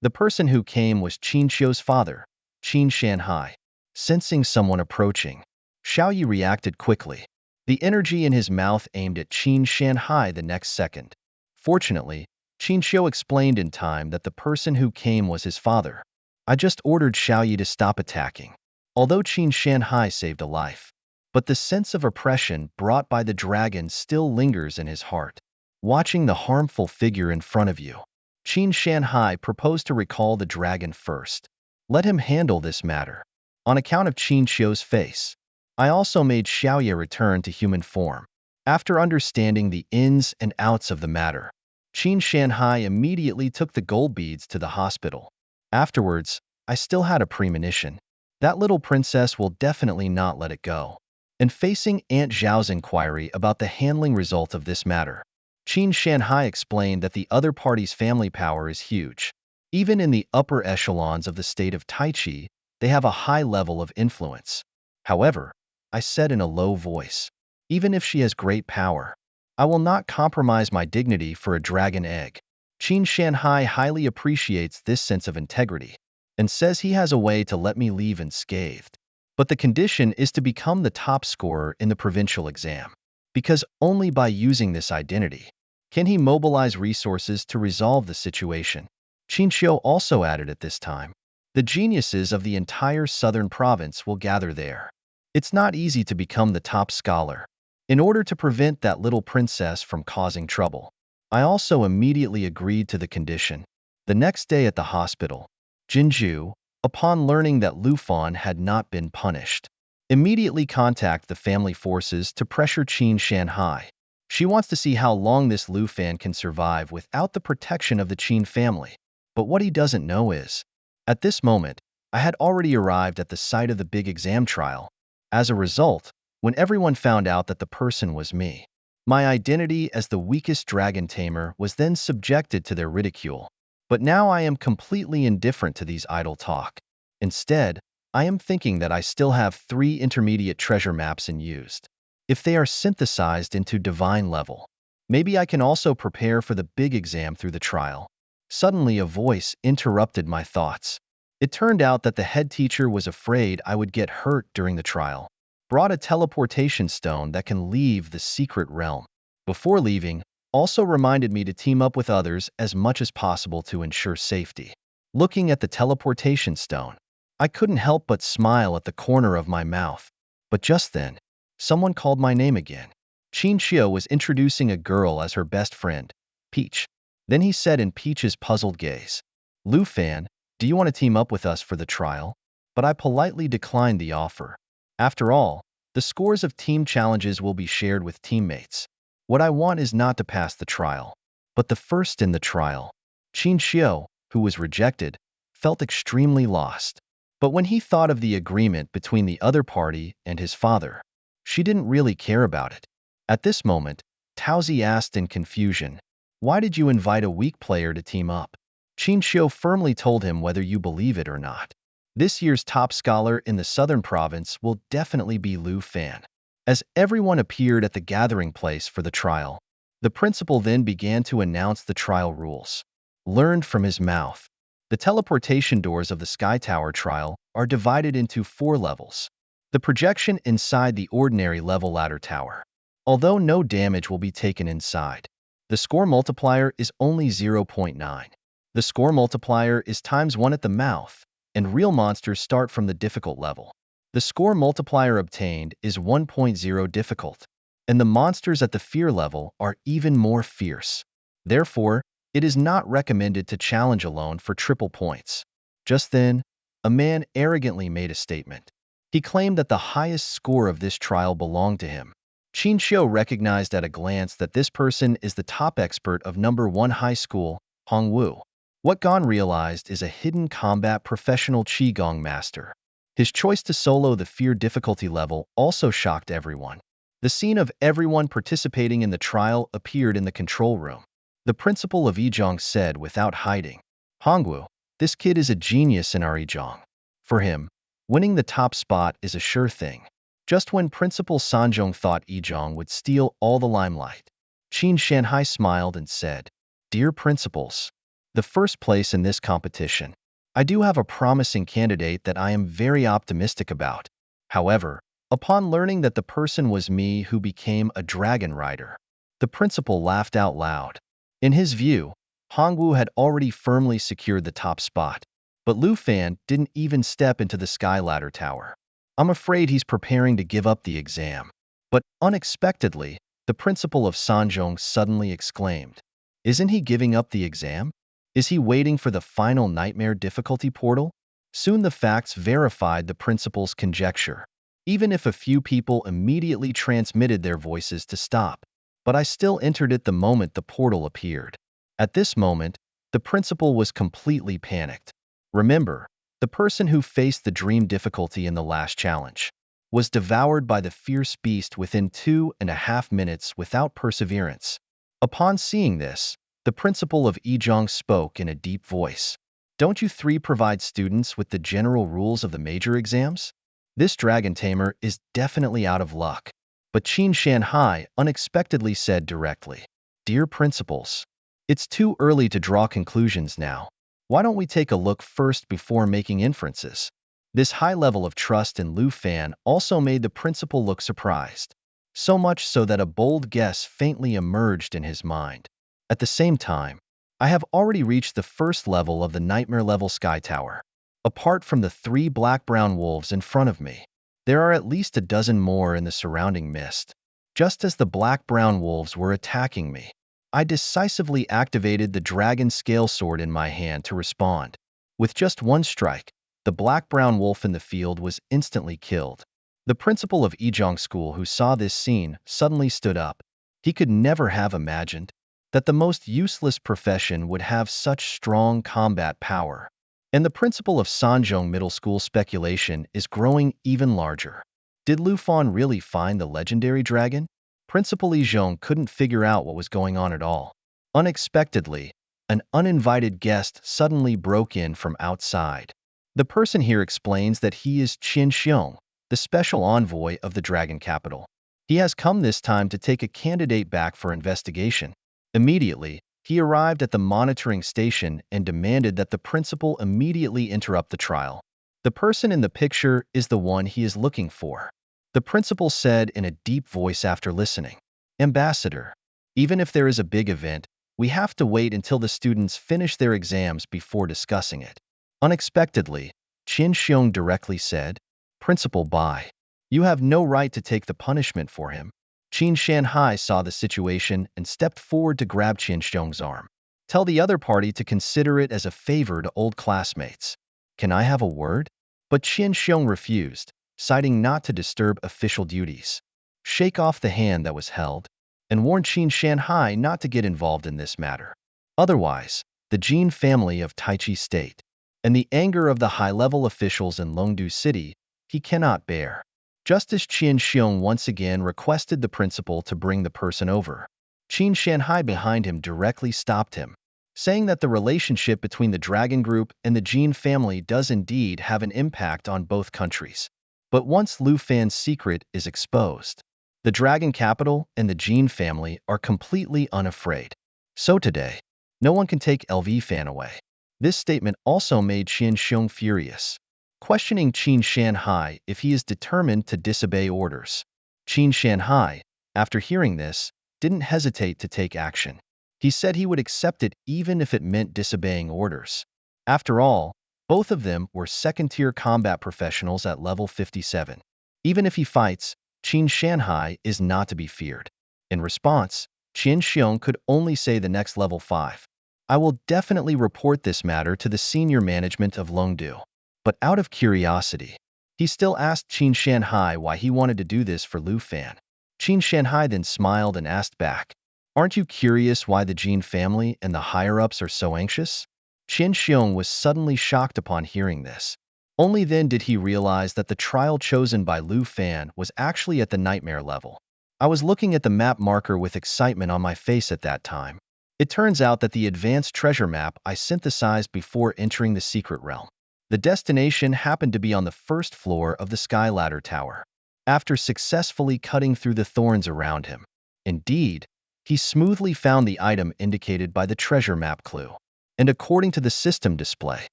The person who came was Qin Xiu's father, Qin Shanhai. Sensing someone approaching, Xiaoyi reacted quickly, the energy in his mouth aimed at Qin Shanhai the next second. Fortunately, Qin Xiu explained in time that the person who came was his father. "I just ordered Xiaoyi to stop attacking." Although Qin Shanhai saved a life, but the sense of oppression brought by the dragon still lingers in his heart. Watching the harmful figure in front of you, Qin Shanhai proposed to recall the dragon first. Let him handle this matter. On account of Qin Xiu's face, I also made Xiaoya return to human form. After understanding the ins and outs of the matter, Qin Shanhai immediately took the gold beads to the hospital. Afterwards, I still had a premonition. That little princess will definitely not let it go. And facing Aunt Zhao's inquiry about the handling result of this matter, Qin Shanhai explained that the other party's family power is huge. Even in the upper echelons of the state of Taichi, they have a high level of influence. However, I said in a low voice, even if she has great power, I will not compromise my dignity for a dragon egg. Qin Shanhai highly appreciates this sense of integrity and says he has a way to let me leave unscathed. But the condition is to become the top scorer in the provincial exam, because only by using this identity can he mobilize resources to resolve the situation. Qin Xiu also added at this time, the geniuses of the entire southern province will gather there. It's not easy to become the top scholar. In order to prevent that little princess from causing trouble, I also immediately agreed to the condition. The next day at the hospital, Jinju, upon learning that Lu Fan had not been punished, immediately contacted the family forces to pressure Qin Shanhai. She wants to see how long this Lu Fan can survive without the protection of the Qin family. But what he doesn't know is, at this moment, I had already arrived at the site of the big exam trial. As a result, when everyone found out that the person was me, my identity as the weakest dragon tamer was then subjected to their ridicule. But now I am completely indifferent to these idle talk. Instead, I am thinking that I still have 3 intermediate treasure maps unused. If they are synthesized into divine level, maybe I can also prepare for the big exam through the trial. Suddenly a voice interrupted my thoughts. It turned out that the head teacher was afraid I would get hurt during the trial. Brought a teleportation stone that can leave the secret realm. Before leaving, also reminded me to team up with others as much as possible to ensure safety. Looking at the teleportation stone, I couldn't help but smile at the corner of my mouth. But just then, someone called my name again. Qin Xiu was introducing a girl as her best friend, Peach. Then he said in Peach's puzzled gaze, "Lu Fan, do you want to team up with us for the trial?" But I politely declined the offer. After all, the scores of team challenges will be shared with teammates. What I want is not to pass the trial, but the first in the trial. Qin Xiu, who was rejected, felt extremely lost. But when he thought of the agreement between the other party and his father, she didn't really care about it. At this moment, Taozi asked in confusion, "Why did you invite a weak player to team up?" Qin Xiu firmly told him whether you believe it or not. This year's top scholar in the southern province will definitely be Lu Fan. As everyone appeared at the gathering place for the trial, the principal then began to announce the trial rules. Learned from his mouth. The teleportation doors of the Sky Tower trial are divided into 4 levels. The projection inside the ordinary level ladder tower. Although no damage will be taken inside, the score multiplier is only 0.9. The score multiplier is ×1 at the mouth, and real monsters start from the difficult level. The score multiplier obtained is 1.0 difficult, and the monsters at the fear level are even more fierce. Therefore, it is not recommended to challenge alone for triple points. Just then, a man arrogantly made a statement. He claimed that the highest score of this trial belonged to him. Qin Xiu recognized at a glance that this person is the top expert of number 1 high school, Hongwu. What Gon realized is a hidden combat professional Qigong master. His choice to solo the fear difficulty level also shocked everyone. The scene of everyone participating in the trial appeared in the control room. The principal of Yizhong said without hiding, "Hongwu, this kid is a genius in our Yizhong. For him, winning the top spot is a sure thing." Just when Principal Sanzhong thought Yizhong would steal all the limelight, Qin Shanhai smiled and said, "Dear principals, the first place in this competition, I do have a promising candidate that I am very optimistic about. However, upon learning that the person was me who became a dragon rider, the principal laughed out loud. In his view, Hongwu had already firmly secured the top spot, but Lu Fan didn't even step into the sky ladder tower. I'm afraid he's preparing to give up the exam." But unexpectedly, the principal of Sanzhong suddenly exclaimed, "Isn't he giving up the exam? Is he waiting for the final nightmare difficulty portal?" Soon the facts verified the principal's conjecture, even if a few people immediately transmitted their voices to stop. But I still entered it the moment the portal appeared. At this moment, the principal was completely panicked. Remember, the person who faced the dream difficulty in the last challenge was devoured by the fierce beast within 2.5 minutes without perseverance. Upon seeing this, the principal of Yizhong spoke in a deep voice. "Don't you 3 provide students with the general rules of the major exams? This dragon tamer is definitely out of luck." But Qin Shanhai unexpectedly said directly, "Dear principals, it's too early to draw conclusions now. Why don't we take a look first before making inferences?" This high level of trust in Lu Fan also made the principal look surprised, so much so that a bold guess faintly emerged in his mind. At the same time, I have already reached the first level of the nightmare level sky tower. Apart from the 3 black-brown wolves in front of me, there are at least a dozen more in the surrounding mist. Just as the black-brown wolves were attacking me, I decisively activated the dragon scale sword in my hand to respond. With just 1 strike, the black-brown wolf in the field was instantly killed. The principal of Yizhong School who saw this scene suddenly stood up. He could never have imagined that the most useless profession would have such strong combat power. And the principal of Sanzhong Middle School speculation is growing even larger. Did Lu Fan really find the legendary dragon? Principal Yizhong couldn't figure out what was going on at all. Unexpectedly, an uninvited guest suddenly broke in from outside. The person here explains that he is Qin Xiong, the special envoy of the dragon capital. He has come this time to take a candidate back for investigation. Immediately, he arrived at the monitoring station and demanded that the principal immediately interrupt the trial. The person in the picture is the one he is looking for. The principal said in a deep voice after listening, "Ambassador, even if there is a big event, we have to wait until the students finish their exams before discussing it." Unexpectedly, Qin Xiong directly said, "Principal Bai, you have no right to take the punishment for him." Qin Shanhai saw the situation and stepped forward to grab Qin Xiong's arm. "Tell the other party to consider it as a favor to old classmates. Can I have a word?" But Qin Xiong refused, citing not to disturb official duties. "Shake off the hand that was held." and warned Qin Shanhai not to get involved in this matter. Otherwise, the Jin family of Taichi State and the anger of the high-level officials in Longdu City he cannot bear. Justice Qin Xiong once again requested the principal to bring the person over. Qin Shanhai behind him directly stopped him, saying that the relationship between the Dragon Group and the Jin family does indeed have an impact on both countries. But once Lu Fan's secret is exposed, the Dragon Capital and the Jin family are completely unafraid. So today, no one can take LV Fan away. This statement also made Qin Xiong furious, questioning Qin Shanhai if he is determined to disobey orders. Qin Shanhai, after hearing this, didn't hesitate to take action. He said he would accept it even if it meant disobeying orders. After all, both of them were second-tier combat professionals at level 57. Even if he fights, Qin Shanhai is not to be feared. In response, Qin Xiong could only say the next level 5. I will definitely report this matter to the senior management of Longdu. But out of curiosity, he still asked Qin Shanhai why he wanted to do this for Lu Fan. Qin Shanhai then smiled and asked back, "Aren't you curious why the Jin family and the higher-ups are so anxious?" Qin Xiong was suddenly shocked upon hearing this. Only then did he realize that the trial chosen by Lu Fan was actually at the nightmare level. I was looking at the map marker with excitement on my face at that time. It turns out that the advanced treasure map I synthesized before entering the secret realm. The destination happened to be on the first floor of the Sky Ladder Tower. After successfully cutting through the thorns around him, indeed, he smoothly found the item indicated by the treasure map clue. And according to the system display,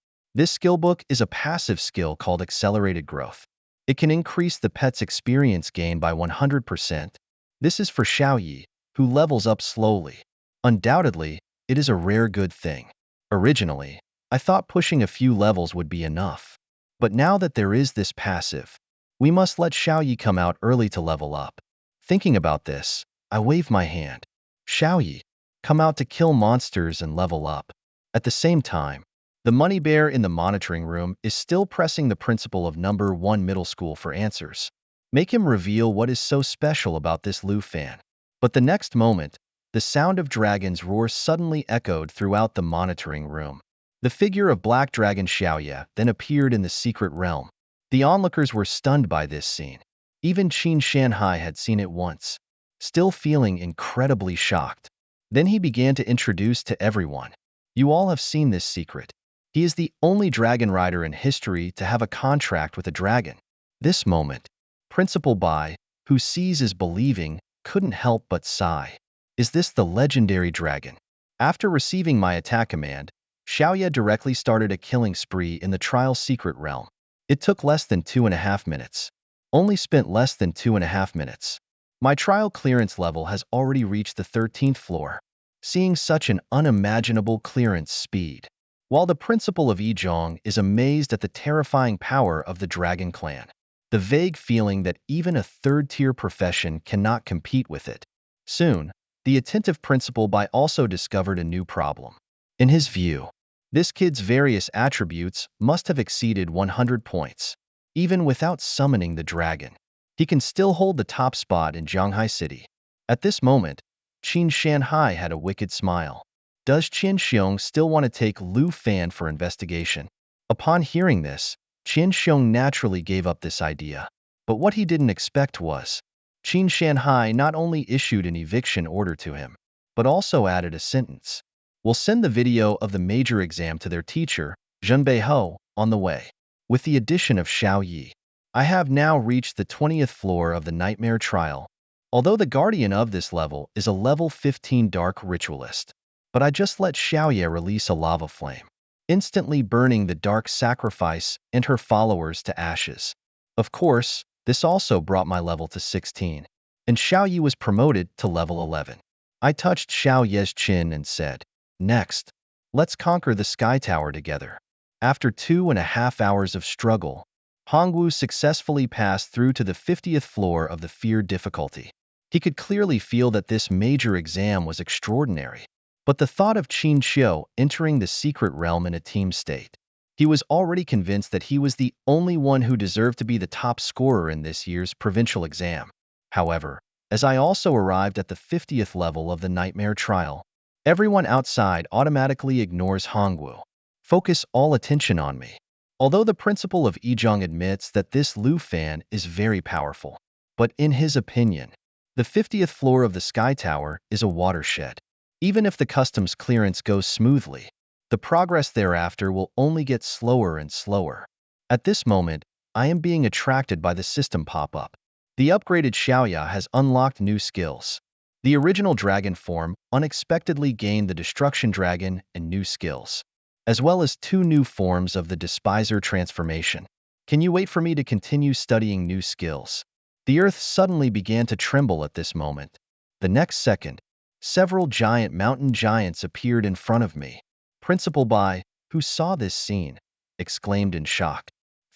this skill book is a passive skill called Accelerated Growth. It can increase the pet's experience gain by 100%. This is for Xiaoyi, who levels up slowly. Undoubtedly, it is a rare good thing. Originally, I thought pushing a few levels would be enough. But now that there is this passive, we must let Xiaoyi come out early to level up. Thinking about this, I wave my hand. Xiaoyi, come out to kill monsters and level up. At the same time, the money bear in the monitoring room is still pressing the principal of number 1 middle school for answers. Make him reveal what is so special about this Lu Fan. But the next moment, the sound of dragon's roar suddenly echoed throughout the monitoring room. The figure of Black Dragon Xiaoya then appeared in the secret realm. The onlookers were stunned by this scene. Even Qin Shanhai had seen it once, still feeling incredibly shocked. Then he began to introduce to everyone. You all have seen this secret. He is the only dragon rider in history to have a contract with a dragon. This moment, Principal Bai, who sees is believing, couldn't help but sigh. Is this the legendary dragon? After receiving my attack command, Xiaoya directly started a killing spree in the trial secret realm. It took less than 2.5 minutes. Only spent less than 2.5 minutes. My trial clearance level has already reached the 13th floor. Seeing such an unimaginable clearance speed, while the principal of Yizhong is amazed at the terrifying power of the Dragon Clan. The vague feeling that even a third-tier profession cannot compete with it. Soon, the attentive principal Bai also discovered a new problem. In his view, this kid's various attributes must have exceeded 100 points. Even without summoning the dragon, he can still hold the top spot in Zhanghai City. At this moment, Qin Shanhai had a wicked smile. Does Qin Xiong still want to take Lu Fan for investigation? Upon hearing this, Qin Xiong naturally gave up this idea. But what he didn't expect was, Qin Shanhai not only issued an eviction order to him, but also added a sentence. We'll send the video of the major exam to their teacher, Zhenbei Ho, on the way. With the addition of Xiao Yi, I have now reached the 20th floor of the Nightmare Trial. Although the guardian of this level is a level 15 Dark Ritualist. But I just let Xiaoye release a lava flame, instantly burning the Dark Sacrifice and her followers to ashes. Of course, this also brought my level to 16, and Xiaoyi was promoted to level 11. I touched Xiaoye's chin and said, "Next, let's conquer the Sky Tower together." After 2.5 hours of struggle, Hongwu successfully passed through to the 50th floor of the feared difficulty. He could clearly feel that this major exam was extraordinary. But the thought of Qin Xiu entering the secret realm in a team state, he was already convinced that he was the only one who deserved to be the top scorer in this year's provincial exam. However, as I also arrived at the 50th level of the nightmare trial. Everyone outside automatically ignores Hongwu. Focus all attention on me. Although the principal of Yizhong admits that this Lu Fan is very powerful, but in his opinion, the 50th floor of the Sky Tower is a watershed. Even if the customs clearance goes smoothly, the progress thereafter will only get slower and slower. At this moment, I am being attracted by the system pop-up. The upgraded Xiaoya has unlocked new skills. The original dragon form unexpectedly gained the Destruction Dragon and new skills, as well as 2 new forms of the Despiser transformation. Can you wait for me to continue studying new skills? The earth suddenly began to tremble at this moment. The next second, several giant mountain giants appeared in front of me. Principal Bai, who saw this scene, exclaimed in shock.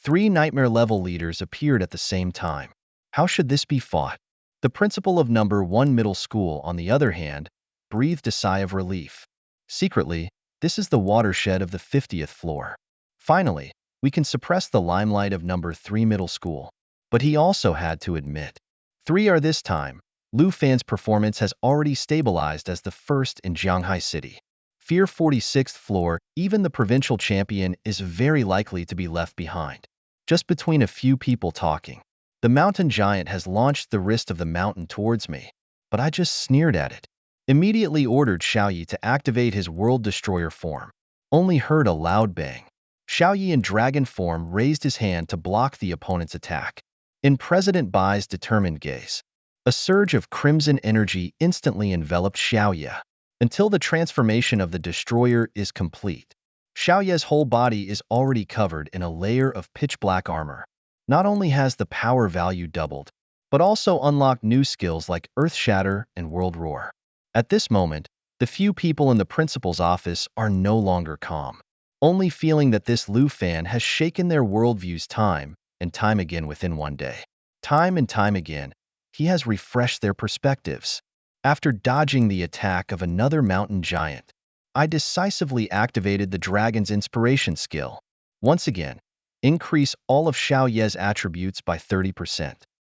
3 nightmare-level leaders appeared at the same time. How should this be fought? The principal of number 1 middle school, on the other hand, breathed a sigh of relief. Secretly, this is the watershed of the 50th floor. Finally, we can suppress the limelight of number 3 middle school. But he also had to admit, 3 are this time. Lu Fan's performance has already stabilized as the first in Jianghai City. Fear 46th floor, even the provincial champion is very likely to be left behind. Just between a few people talking, the mountain giant has launched the wrist of the mountain towards me, but I just sneered at it. Immediately ordered Xiaoyi to activate his World Destroyer form. Only heard a loud bang. Xiaoyi in dragon form raised his hand to block the opponent's attack. In President Bai's determined gaze, a surge of crimson energy instantly enveloped Xiaoya, until the transformation of the destroyer is complete. Xiaoya's whole body is already covered in a layer of pitch-black armor. Not only has the power value doubled, but also unlocked new skills like Earth Shatter and World Roar. At this moment, the few people in the principal's office are no longer calm, only feeling that this Lu Fan has shaken their worldviews time and time again within one day. Time and time again, he has refreshed their perspectives. After dodging the attack of another mountain giant, I decisively activated the dragon's inspiration skill. Once again, increase all of Xiao Ye's attributes by 30%.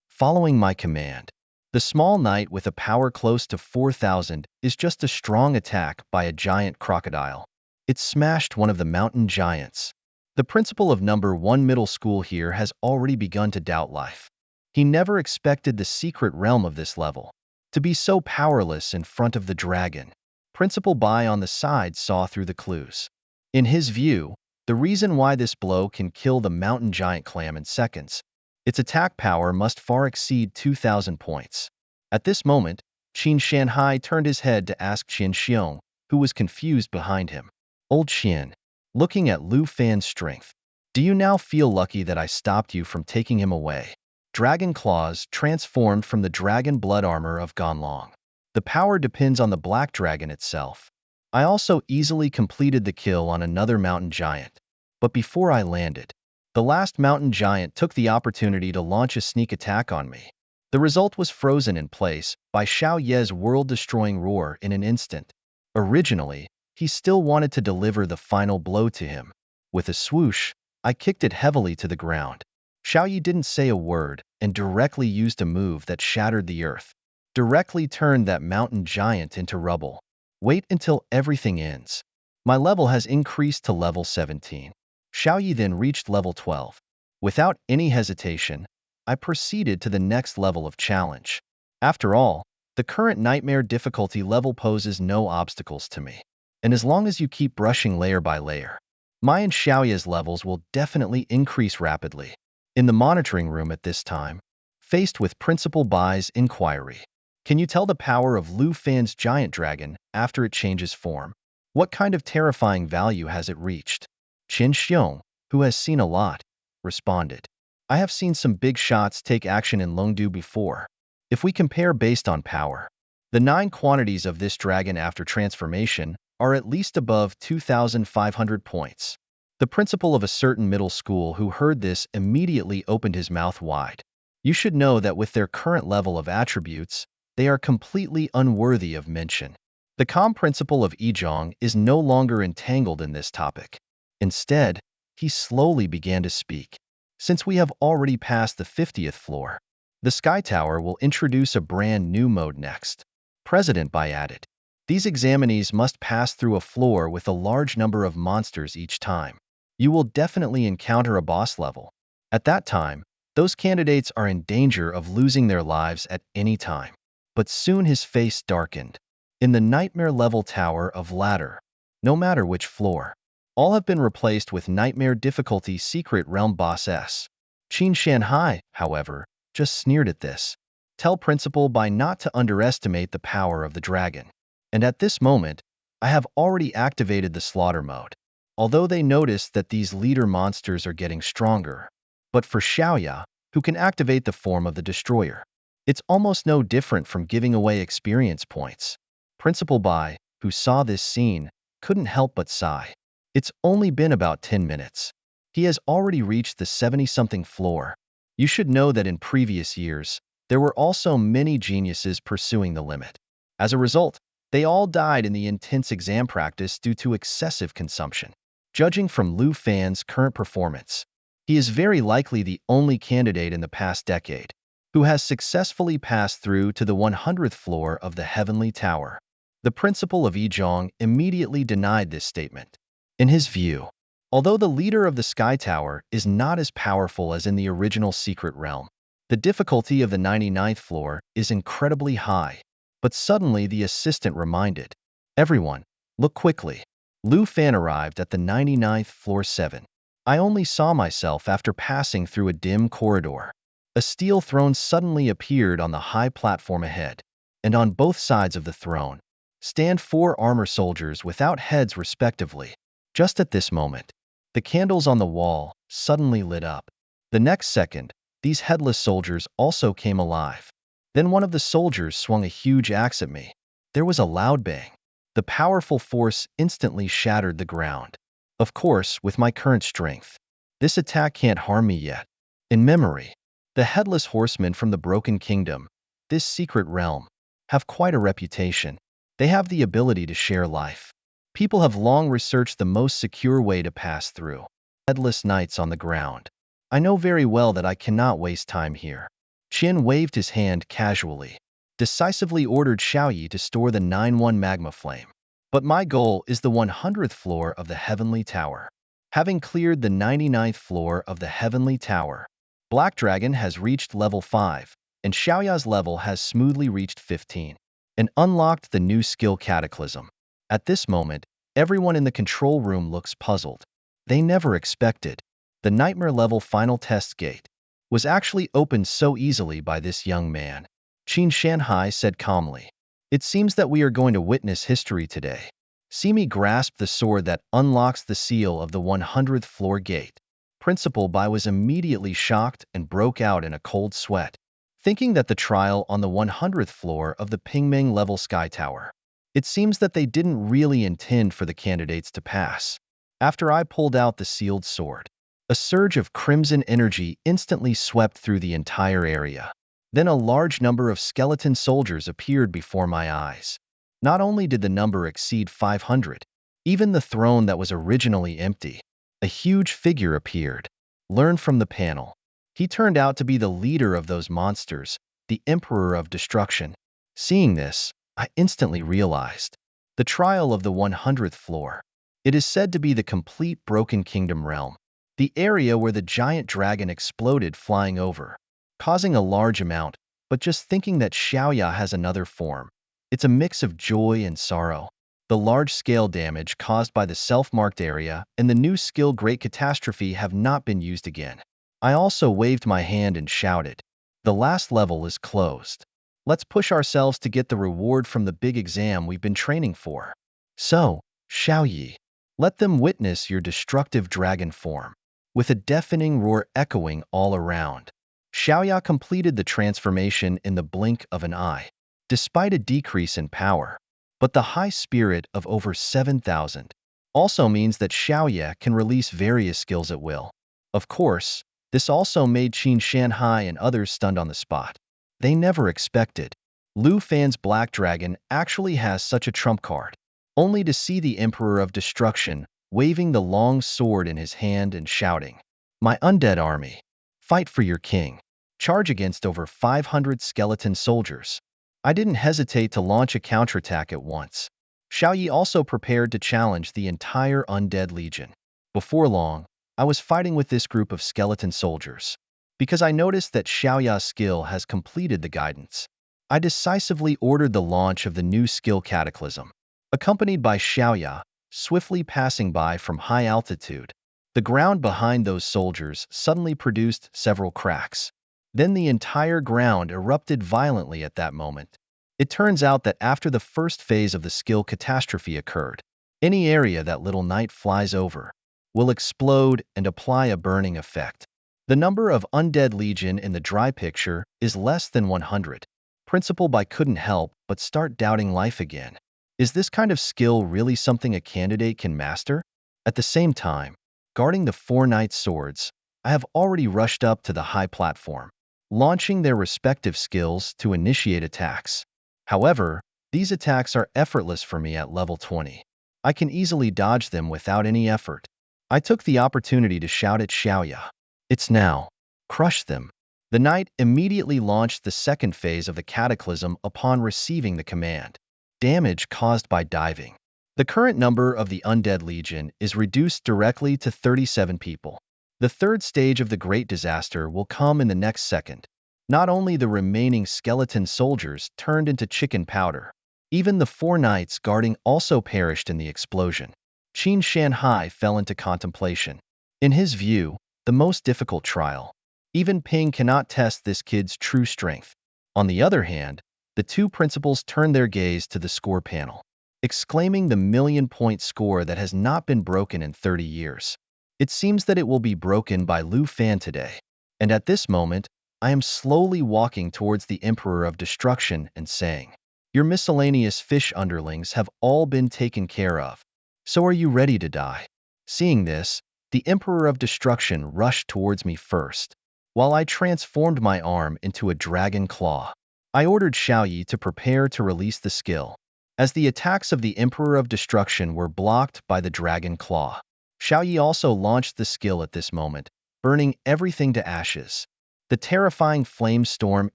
Following my command, the small knight with a power close to 4,000 is just a strong attack by a giant crocodile. It smashed one of the mountain giants. The principal of number 1 middle school here has already begun to doubt life. He never expected the secret realm of this level to be so powerless in front of the dragon. Principal Bai on the side saw through the clues. In his view, the reason why this blow can kill the mountain giant clam in seconds, its attack power must far exceed 2,000 points. At this moment, Qin Shanhai turned his head to ask Qin Xiong, who was confused behind him. Old Qin, looking at Lu Fan's strength, do you now feel lucky that I stopped you from taking him away? Dragon claws transformed from the dragon blood armor of Ganlong. The power depends on the black dragon itself. I also easily completed the kill on another mountain giant. But before I landed, the last mountain giant took the opportunity to launch a sneak attack on me. The result was frozen in place by Xiao Ye's world-destroying roar in an instant. Originally, he still wanted to deliver the final blow to him. With a swoosh, I kicked it heavily to the ground. Xiaoyi didn't say a word and directly used a move that shattered the earth. Directly turned that mountain giant into rubble. Wait until everything ends. My level has increased to level 17. Xiaoyi then reached level 12. Without any hesitation, I proceeded to the next level of challenge. After all, the current nightmare difficulty level poses no obstacles to me. And as long as you keep brushing layer by layer, my and Xiaoya's levels will definitely increase rapidly. In the monitoring room at this time, faced with Principal Bai's inquiry, can you tell the power of Lu Fan's giant dragon after it changes form? What kind of terrifying value has it reached? Qin Xiong, who has seen a lot, responded. I have seen some big shots take action in Longdu before. If we compare based on power, the 9 quantities of this dragon after transformation are at least above 2,500 points. The principal of a certain middle school who heard this immediately opened his mouth wide. You should know that with their current level of attributes, they are completely unworthy of mention. The calm principal of Yizhong is no longer entangled in this topic. Instead, he slowly began to speak. Since we have already passed the 50th floor, The Sky Tower will introduce a brand new mode next. President Bai added. These examinees must pass through a floor with a large number of monsters each time. You will definitely encounter a boss level. At that time, those candidates are in danger of losing their lives at any time. But soon his face darkened. In the nightmare level tower of ladder, no matter which floor, all have been replaced with nightmare difficulty secret realm boss S. Qin Shanhai, however, just sneered at this. Tell Principal Bai not to underestimate the power of the dragon. And at this moment, I have already activated the slaughter mode. Although they notice that these leader monsters are getting stronger. But for Xiaoya, who can activate the form of the destroyer, it's almost no different from giving away experience points. Principal Bai, who saw this scene, couldn't help but sigh. It's only been about 10 minutes. He has already reached the 70-something floor. You should know that in previous years, there were also many geniuses pursuing the limit. As a result, they all died in the intense exam practice due to excessive consumption. Judging from Lu Fan's current performance, he is very likely the only candidate in the past decade who has successfully passed through to the 100th floor of the Heavenly Tower. The principal of Yizhong immediately denied this statement. In his view, although the leader of the Sky Tower is not as powerful as in the original secret realm, the difficulty of the 99th floor is incredibly high. But suddenly the assistant reminded, everyone, look quickly. Lu Fan arrived at the 99th floor 7. I only saw myself after passing through a dim corridor. A steel throne suddenly appeared on the high platform ahead, and on both sides of the throne stand 4 armor soldiers without heads respectively. Just at this moment, the candles on the wall suddenly lit up. The next second, these headless soldiers also came alive. Then one of the soldiers swung a huge axe at me. There was a loud bang. The powerful force instantly shattered the ground. Of course, with my current strength, this attack can't harm me yet. In memory, the headless horsemen from the Broken Kingdom, this secret realm, have quite a reputation. They have the ability to share life. People have long researched the most secure way to pass through. Headless knights on the ground. I know very well that I cannot waste time here. Qin waved his hand casually, decisively ordered Xiaoyi to store the 9-1 magma flame. But my goal is the 100th floor of the Heavenly Tower. Having cleared the 99th floor of the Heavenly Tower, Black Dragon has reached level 5, and Xiaoya's level has smoothly reached 15, and unlocked the new skill Cataclysm. At this moment, everyone in the control room looks puzzled. They never expected the nightmare level final test gate was actually opened so easily by this young man. Qin Shanhai said calmly, it seems that we are going to witness history today. See me grasp the sword that unlocks the seal of the 100th floor gate. Principal Bai was immediately shocked and broke out in a cold sweat, thinking that the trial on the 100th floor of the Pingmeng level Sky Tower. It seems that they didn't really intend for the candidates to pass. After I pulled out the sealed sword, a surge of crimson energy instantly swept through the entire area. Then a large number of skeleton soldiers appeared before my eyes. Not only did the number exceed 500, even the throne that was originally empty, a huge figure appeared. Learn from the panel. He turned out to be the leader of those monsters, the Emperor of Destruction. Seeing this, I instantly realized the trial of the 100th floor. It is said to be the complete Broken Kingdom realm, the area where the giant dragon exploded flying over, causing a large amount, but just thinking that Xiaoya has another form. It's a mix of joy and sorrow. The large-scale damage caused by the self-marked area and the new skill Great Catastrophe have not been used again. I also waved my hand and shouted, the last level is closed. Let's push ourselves to get the reward from the big exam we've been training for. So, Xiaoyi, let them witness your destructive dragon form. With a deafening roar echoing all around, Xiaoya completed the transformation in the blink of an eye, despite a decrease in power. But the high spirit of over 7,000 also means that Xiaoya can release various skills at will. Of course, this also made Qin Shanhai and others stunned on the spot. They never expected Lu Fan's Black Dragon actually has such a trump card, only to see the Emperor of Destruction waving the long sword in his hand and shouting, my undead army, fight for your king. charge against over 500 skeleton soldiers. I didn't hesitate to launch a counterattack at once. Xiaoyi also prepared to challenge the entire undead legion. Before long, I was fighting with this group of skeleton soldiers. Because I noticed that Xiaoya's skill has completed the guidance, I decisively ordered the launch of the new skill Cataclysm. Accompanied by Xiaoya, swiftly passing by from high altitude, the ground behind those soldiers suddenly produced several cracks. Then the entire ground erupted violently at that moment. It turns out that after the first phase of the skill catastrophe occurred, any area that Little Knight flies over will explode and apply a burning effect. The number of undead legion in the dry picture is less than 100. Principal by couldn't help but start doubting life again. Is this kind of skill really something a candidate can master? At the same time, guarding the four knights' swords, I have already rushed up to the high platform, launching their respective skills to initiate attacks. However, these attacks are effortless for me at level 20. I can easily dodge them without any effort. I took the opportunity to shout at Xiaoya, "It's now. Crush them." The knight immediately launched the second phase of the cataclysm upon receiving the command. Damage caused by diving. The current number of the undead legion is reduced directly to 37 people. The third stage of the great disaster will come in the next second. Not only the remaining skeleton soldiers turned into chicken powder, even the four knights guarding also perished in the explosion. Qin Shanhai fell into contemplation. In his view, the most difficult trial. Even Ping cannot test this kid's true strength. On the other hand, the two principals turned their gaze to the score panel, exclaiming the million-point score that has not been broken in 30 years. It seems that it will be broken by Lu Fan today. And at this moment, I am slowly walking towards the Emperor of Destruction and saying, "Your miscellaneous fish underlings have all been taken care of. So are you ready to die?" Seeing this, the Emperor of Destruction rushed towards me first, while I transformed my arm into a dragon claw. I ordered Xiaoyi to prepare to release the skill, as the attacks of the Emperor of Destruction were blocked by the dragon claw. Xiaoyi also launched the skill at this moment, burning everything to ashes. The terrifying flame storm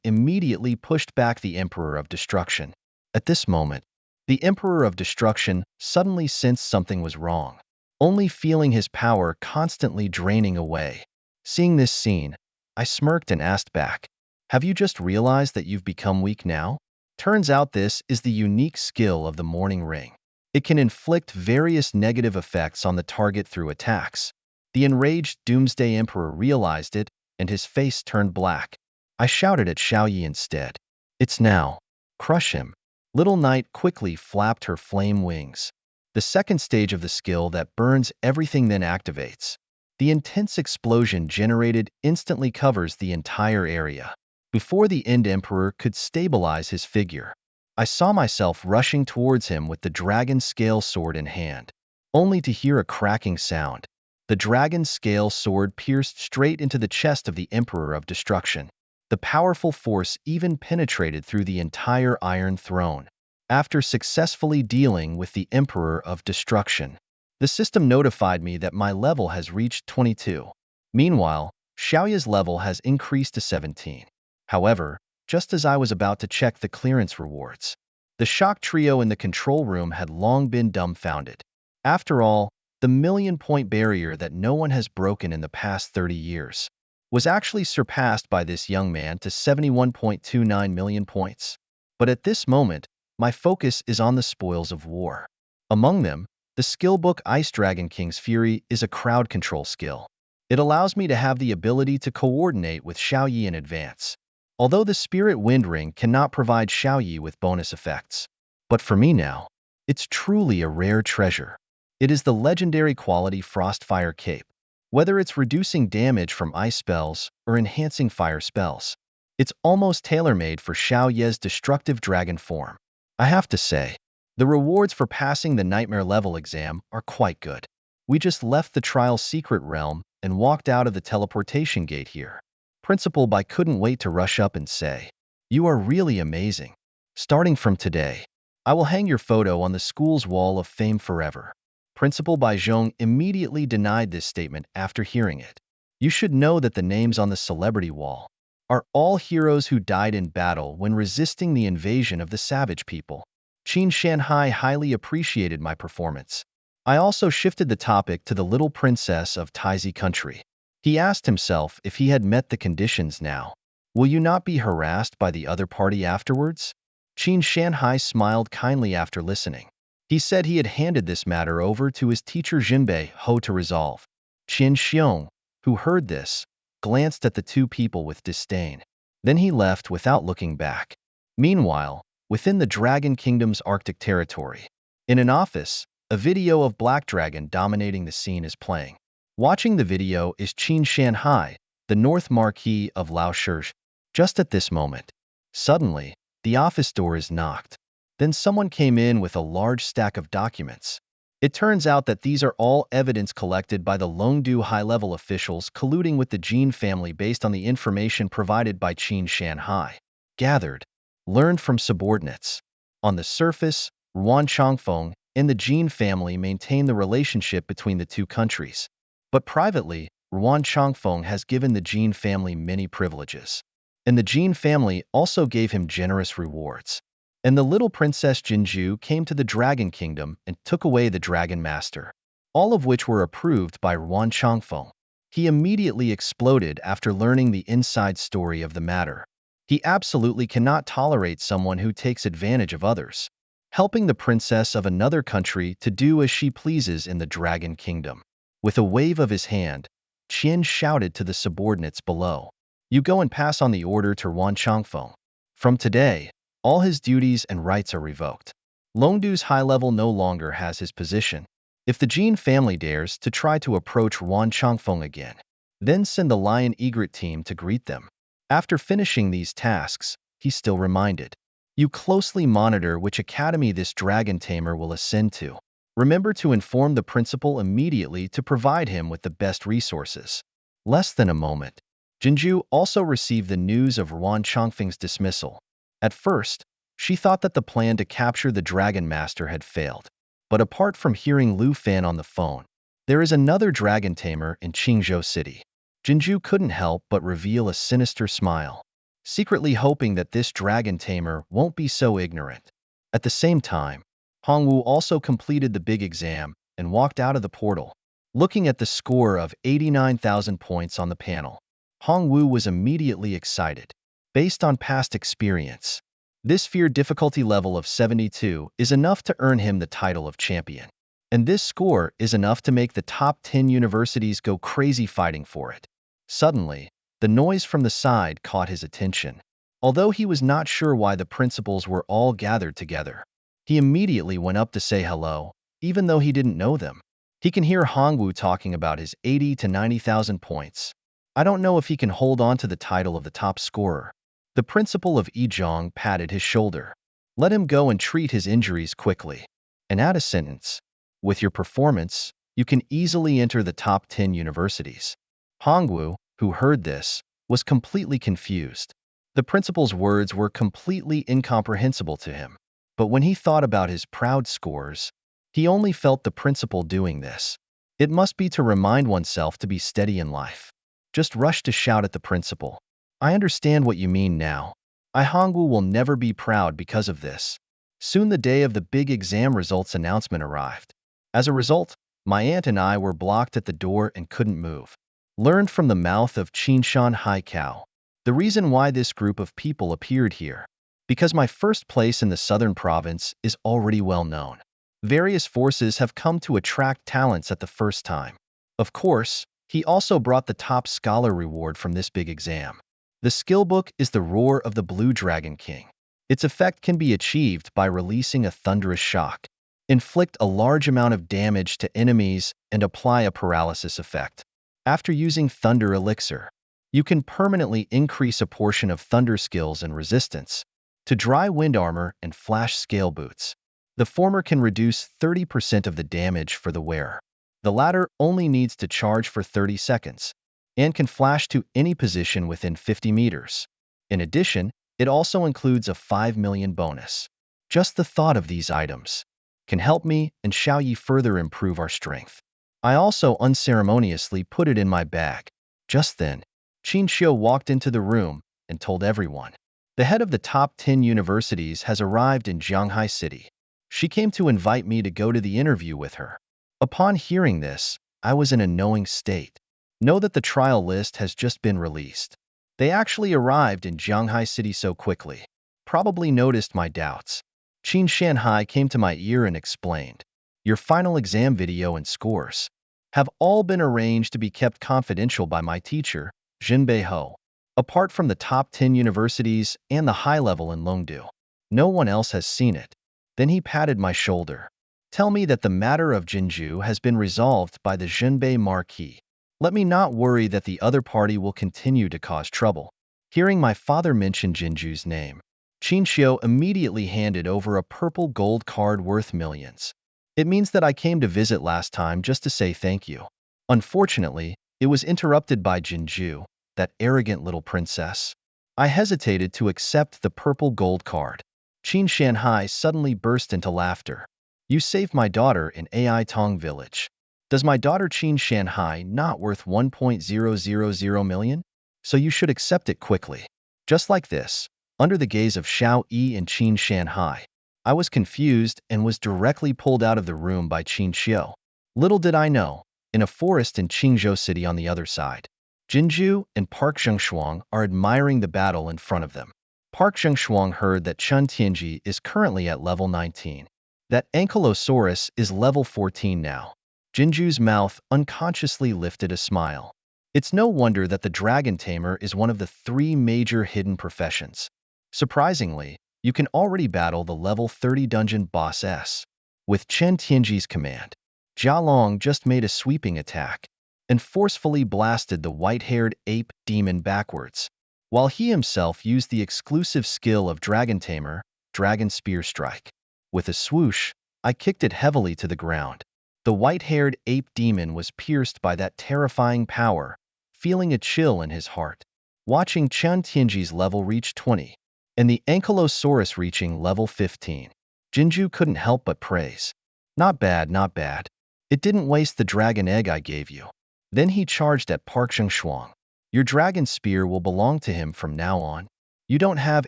immediately pushed back the Emperor of Destruction. At this moment, the Emperor of Destruction suddenly sensed something was wrong, only feeling his power constantly draining away. Seeing this scene, I smirked and asked back, "Have you just realized that you've become weak now?" Turns out this is the unique skill of the Morning Ring. It can inflict various negative effects on the target through attacks. The enraged Doomsday Emperor realized it, and his face turned black. I shouted at Xiaoyi instead, "It's now. Crush him." Little Knight quickly flapped her flame wings. The second stage of the skill that burns everything then activates. The intense explosion generated instantly covers the entire area. Before the End Emperor could stabilize his figure, I saw myself rushing towards him with the dragon scale sword in hand, only to hear a cracking sound. The dragon scale sword pierced straight into the chest of the Emperor of Destruction. The powerful force even penetrated through the entire Iron Throne. After successfully dealing with the Emperor of Destruction, the system notified me that my level has reached 22. Meanwhile, Xiaoya's level has increased to 17. However, just as I was about to check the clearance rewards, the shock trio in the control room had long been dumbfounded. After all, the million-point barrier that no one has broken in the past 30 years was actually surpassed by this young man to 71.29 million points. But at this moment, my focus is on the spoils of war. Among them, the skill book Ice Dragon King's Fury is a crowd control skill. It allows me to have the ability to coordinate with Xiaoyi in advance, although the Spirit Wind Ring cannot provide Xiaoyi with bonus effects. But for me now, it's truly a rare treasure. It is the legendary quality Frostfire Cape. Whether it's reducing damage from ice spells or enhancing fire spells, it's almost tailor-made for Xiaoya's destructive dragon form. I have to say, the rewards for passing the Nightmare level exam are quite good. We just left the trial's secret realm and walked out of the teleportation gate here. Principal Bai couldn't wait to rush up and say, "You are really amazing. Starting from today, I will hang your photo on the school's wall of fame forever." Principal Bai Zhong immediately denied this statement after hearing it. "You should know that the names on the celebrity wall are all heroes who died in battle when resisting the invasion of the savage people. Qin Shanhai highly appreciated my performance. I also shifted the topic to the little princess of Taizi country. He asked himself if he had met the conditions now. Will you not be harassed by the other party afterwards? Qin Shanhai smiled kindly after listening. He said he had handed this matter over to his teacher Jinbei Ho to resolve. Qin Xiong, who heard this, glanced at the two people with disdain. Then he left without looking back. Meanwhile, within the Dragon Kingdom's Arctic territory, in an office, a video of Black Dragon dominating the scene is playing. Watching the video is Qin Shanhai, the North Marquis of Laoshi. Just at this moment, suddenly, the office door is knocked. Then someone came in with a large stack of documents. It turns out that these are all evidence collected by the Longdu high-level officials colluding with the Jin family based on the information provided by Qin Shanhai. Gathered, learned from subordinates. On the surface, Ruan Chongfeng and the Jin family maintain the relationship between the two countries. But privately, Ruan Chongfeng has given the Jin family many privileges. And the Jin family also gave him generous rewards. And the little princess Jinju came to the Dragon Kingdom and took away the Dragon Master, all of which were approved by Ruan Chongfeng. He immediately exploded after learning the inside story of the matter. He absolutely cannot tolerate someone who takes advantage of others, helping the princess of another country to do as she pleases in the Dragon Kingdom. With a wave of his hand, Qian shouted to the subordinates below, "You go and pass on the order to Ruan Chongfeng. From today, all his duties and rights are revoked. Longdu's high level no longer has his position. If the Jin family dares to try to approach Ruan Chongfeng again, then send the Lion Egret team to greet them." After finishing these tasks, he still reminded, "You closely monitor which academy this dragon tamer will ascend to. Remember to inform the principal immediately to provide him with the best resources." Less than a moment, Jinju also received the news of Ruan Chongfeng's dismissal. At first, she thought that the plan to capture the Dragon Master had failed. But apart from hearing Lu Fan on the phone, there is another dragon tamer in Qingzhou City. Jinju couldn't help but reveal a sinister smile, secretly hoping that this dragon tamer won't be so ignorant. At the same time, Hongwu also completed the big exam and walked out of the portal. Looking at the score of 89,000 points on the panel, Hongwu was immediately excited. Based on past experience, this fear difficulty level of 72 is enough to earn him the title of champion. And this score is enough to make the top 10 universities go crazy fighting for it. Suddenly, the noise from the side caught his attention. Although he was not sure why the principals were all gathered together, he immediately went up to say hello, even though he didn't know them. He can hear Hongwu talking about his 80 to 90,000 points. I don't know if he can hold on to the title of the top scorer. The principal of Yizhong patted his shoulder. Let him go and treat his injuries quickly. And add a sentence. With your performance, you can easily enter the top 10 universities. Hongwu, who heard this, was completely confused. The principal's words were completely incomprehensible to him. But when he thought about his proud scores, he only felt the principal doing this. It must be to remind oneself to be steady in life. Just rush to shout at the principal. I understand what you mean now. Hongwu will never be proud because of this. Soon the day of the big exam results announcement arrived. As a result, my aunt and I were blocked at the door and couldn't move. Learned from the mouth of Qinshan Haikao. The reason why this group of people appeared here. Because my first place in the southern province is already well known. Various forces have come to attract talents at the first time. Of course, he also brought the top scholar reward from this big exam. The skill book is the Roar of the Blue Dragon King. Its effect can be achieved by releasing a thunderous shock, inflict a large amount of damage to enemies, and apply a paralysis effect. After using Thunder Elixir, you can permanently increase a portion of Thunder skills and resistance to Dry Wind Armor and Flash Scale Boots. The former can reduce 30% of the damage for the wearer. The latter only needs to charge for 30 seconds and can flash to any position within 50 meters. In addition, it also includes a 5 million bonus. Just the thought of these items can help me and Xiaoyi further improve our strength. I also unceremoniously put it in my bag. Just then, Qin Xiu walked into the room and told everyone. The head of the top 10 universities has arrived in Shanghai City. She came to invite me to go to the interview with her. Upon hearing this, I was in a knowing state. Know that the trial list has just been released. They actually arrived in Shanghai City so quickly. Probably noticed my doubts. Qin Shanhai came to my ear and explained, "Your final exam video and scores have all been arranged to be kept confidential by my teacher, Jinbei Ho. Apart from the top 10 universities and the high level in Longdu, no one else has seen it." Then he patted my shoulder. "Tell me that the matter of Jinju has been resolved by the Jinbei Marquis. Let me not worry that the other party will continue to cause trouble." Hearing my father mention Jinju's name, Qin Xiu immediately handed over a purple gold card worth millions. "It means that I came to visit last time just to say thank you." Unfortunately, it was interrupted by Jinju, that arrogant little princess. I hesitated to accept the purple gold card. Qin Shanhai suddenly burst into laughter. "You saved my daughter in Ai Tong Village. Does my daughter Qin Shanhai not worth 1.000 million? So you should accept it quickly." Just like this, under the gaze of Xiao Yi and Qin Shanhai, I was confused and was directly pulled out of the room by Qin Xiu. Little did I know, in a forest in Qingzhou City on the other side, Jinju and Park Zhengshuang are admiring the battle in front of them. Park Zhengshuang heard that Chen Tianji is currently at level 19. That Ankylosaurus is level 14 now. Jinju's mouth unconsciously lifted a smile. It's no wonder that the dragon tamer is one of the 3 major hidden professions. Surprisingly, you can already battle the level 30 dungeon boss S. With Chen Tianji's command, Jia Long just made a sweeping attack and forcefully blasted the white-haired ape demon backwards, while he himself used the exclusive skill of Dragon Tamer, Dragon Spear Strike. With a swoosh, I kicked it heavily to the ground. The white-haired ape demon was pierced by that terrifying power, feeling a chill in his heart. Watching Chen Tianji's level reach 20, and the Ankylosaurus reaching level 15, Jinju couldn't help but praise. "Not bad, not bad. It didn't waste the dragon egg I gave you." Then he charged at Park Zhengshuang. "Your dragon spear will belong to him from now on. You don't have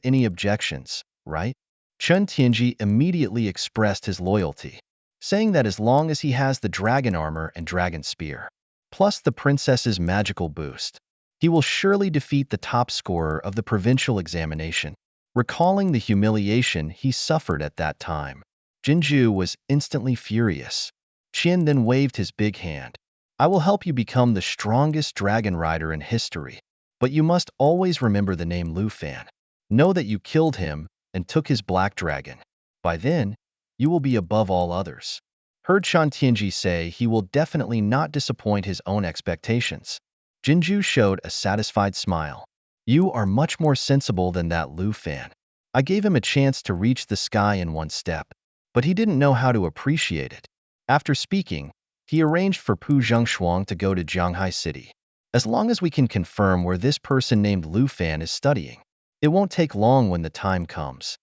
any objections, right?" Chen Tianji immediately expressed his loyalty, saying that as long as he has the dragon armor and dragon spear, plus the princess's magical boost, he will surely defeat the top scorer of the provincial examination. Recalling the humiliation he suffered at that time, Jinju was instantly furious. Qian then waved his big hand. "I will help you become the strongest dragon rider in history, but you must always remember the name Lu Fan. Know that you killed him and took his black dragon. By then, you will be above all others." Heard Chen Tianji say he will definitely not disappoint his own expectations. Jinju showed a satisfied smile. "You are much more sensible than that Lu Fan. I gave him a chance to reach the sky in one step, but he didn't know how to appreciate it." After speaking, he arranged for Pu Zhengshuang to go to Shanghai City. "As long as we can confirm where this person named Lu Fan is studying, it won't take long when the time comes."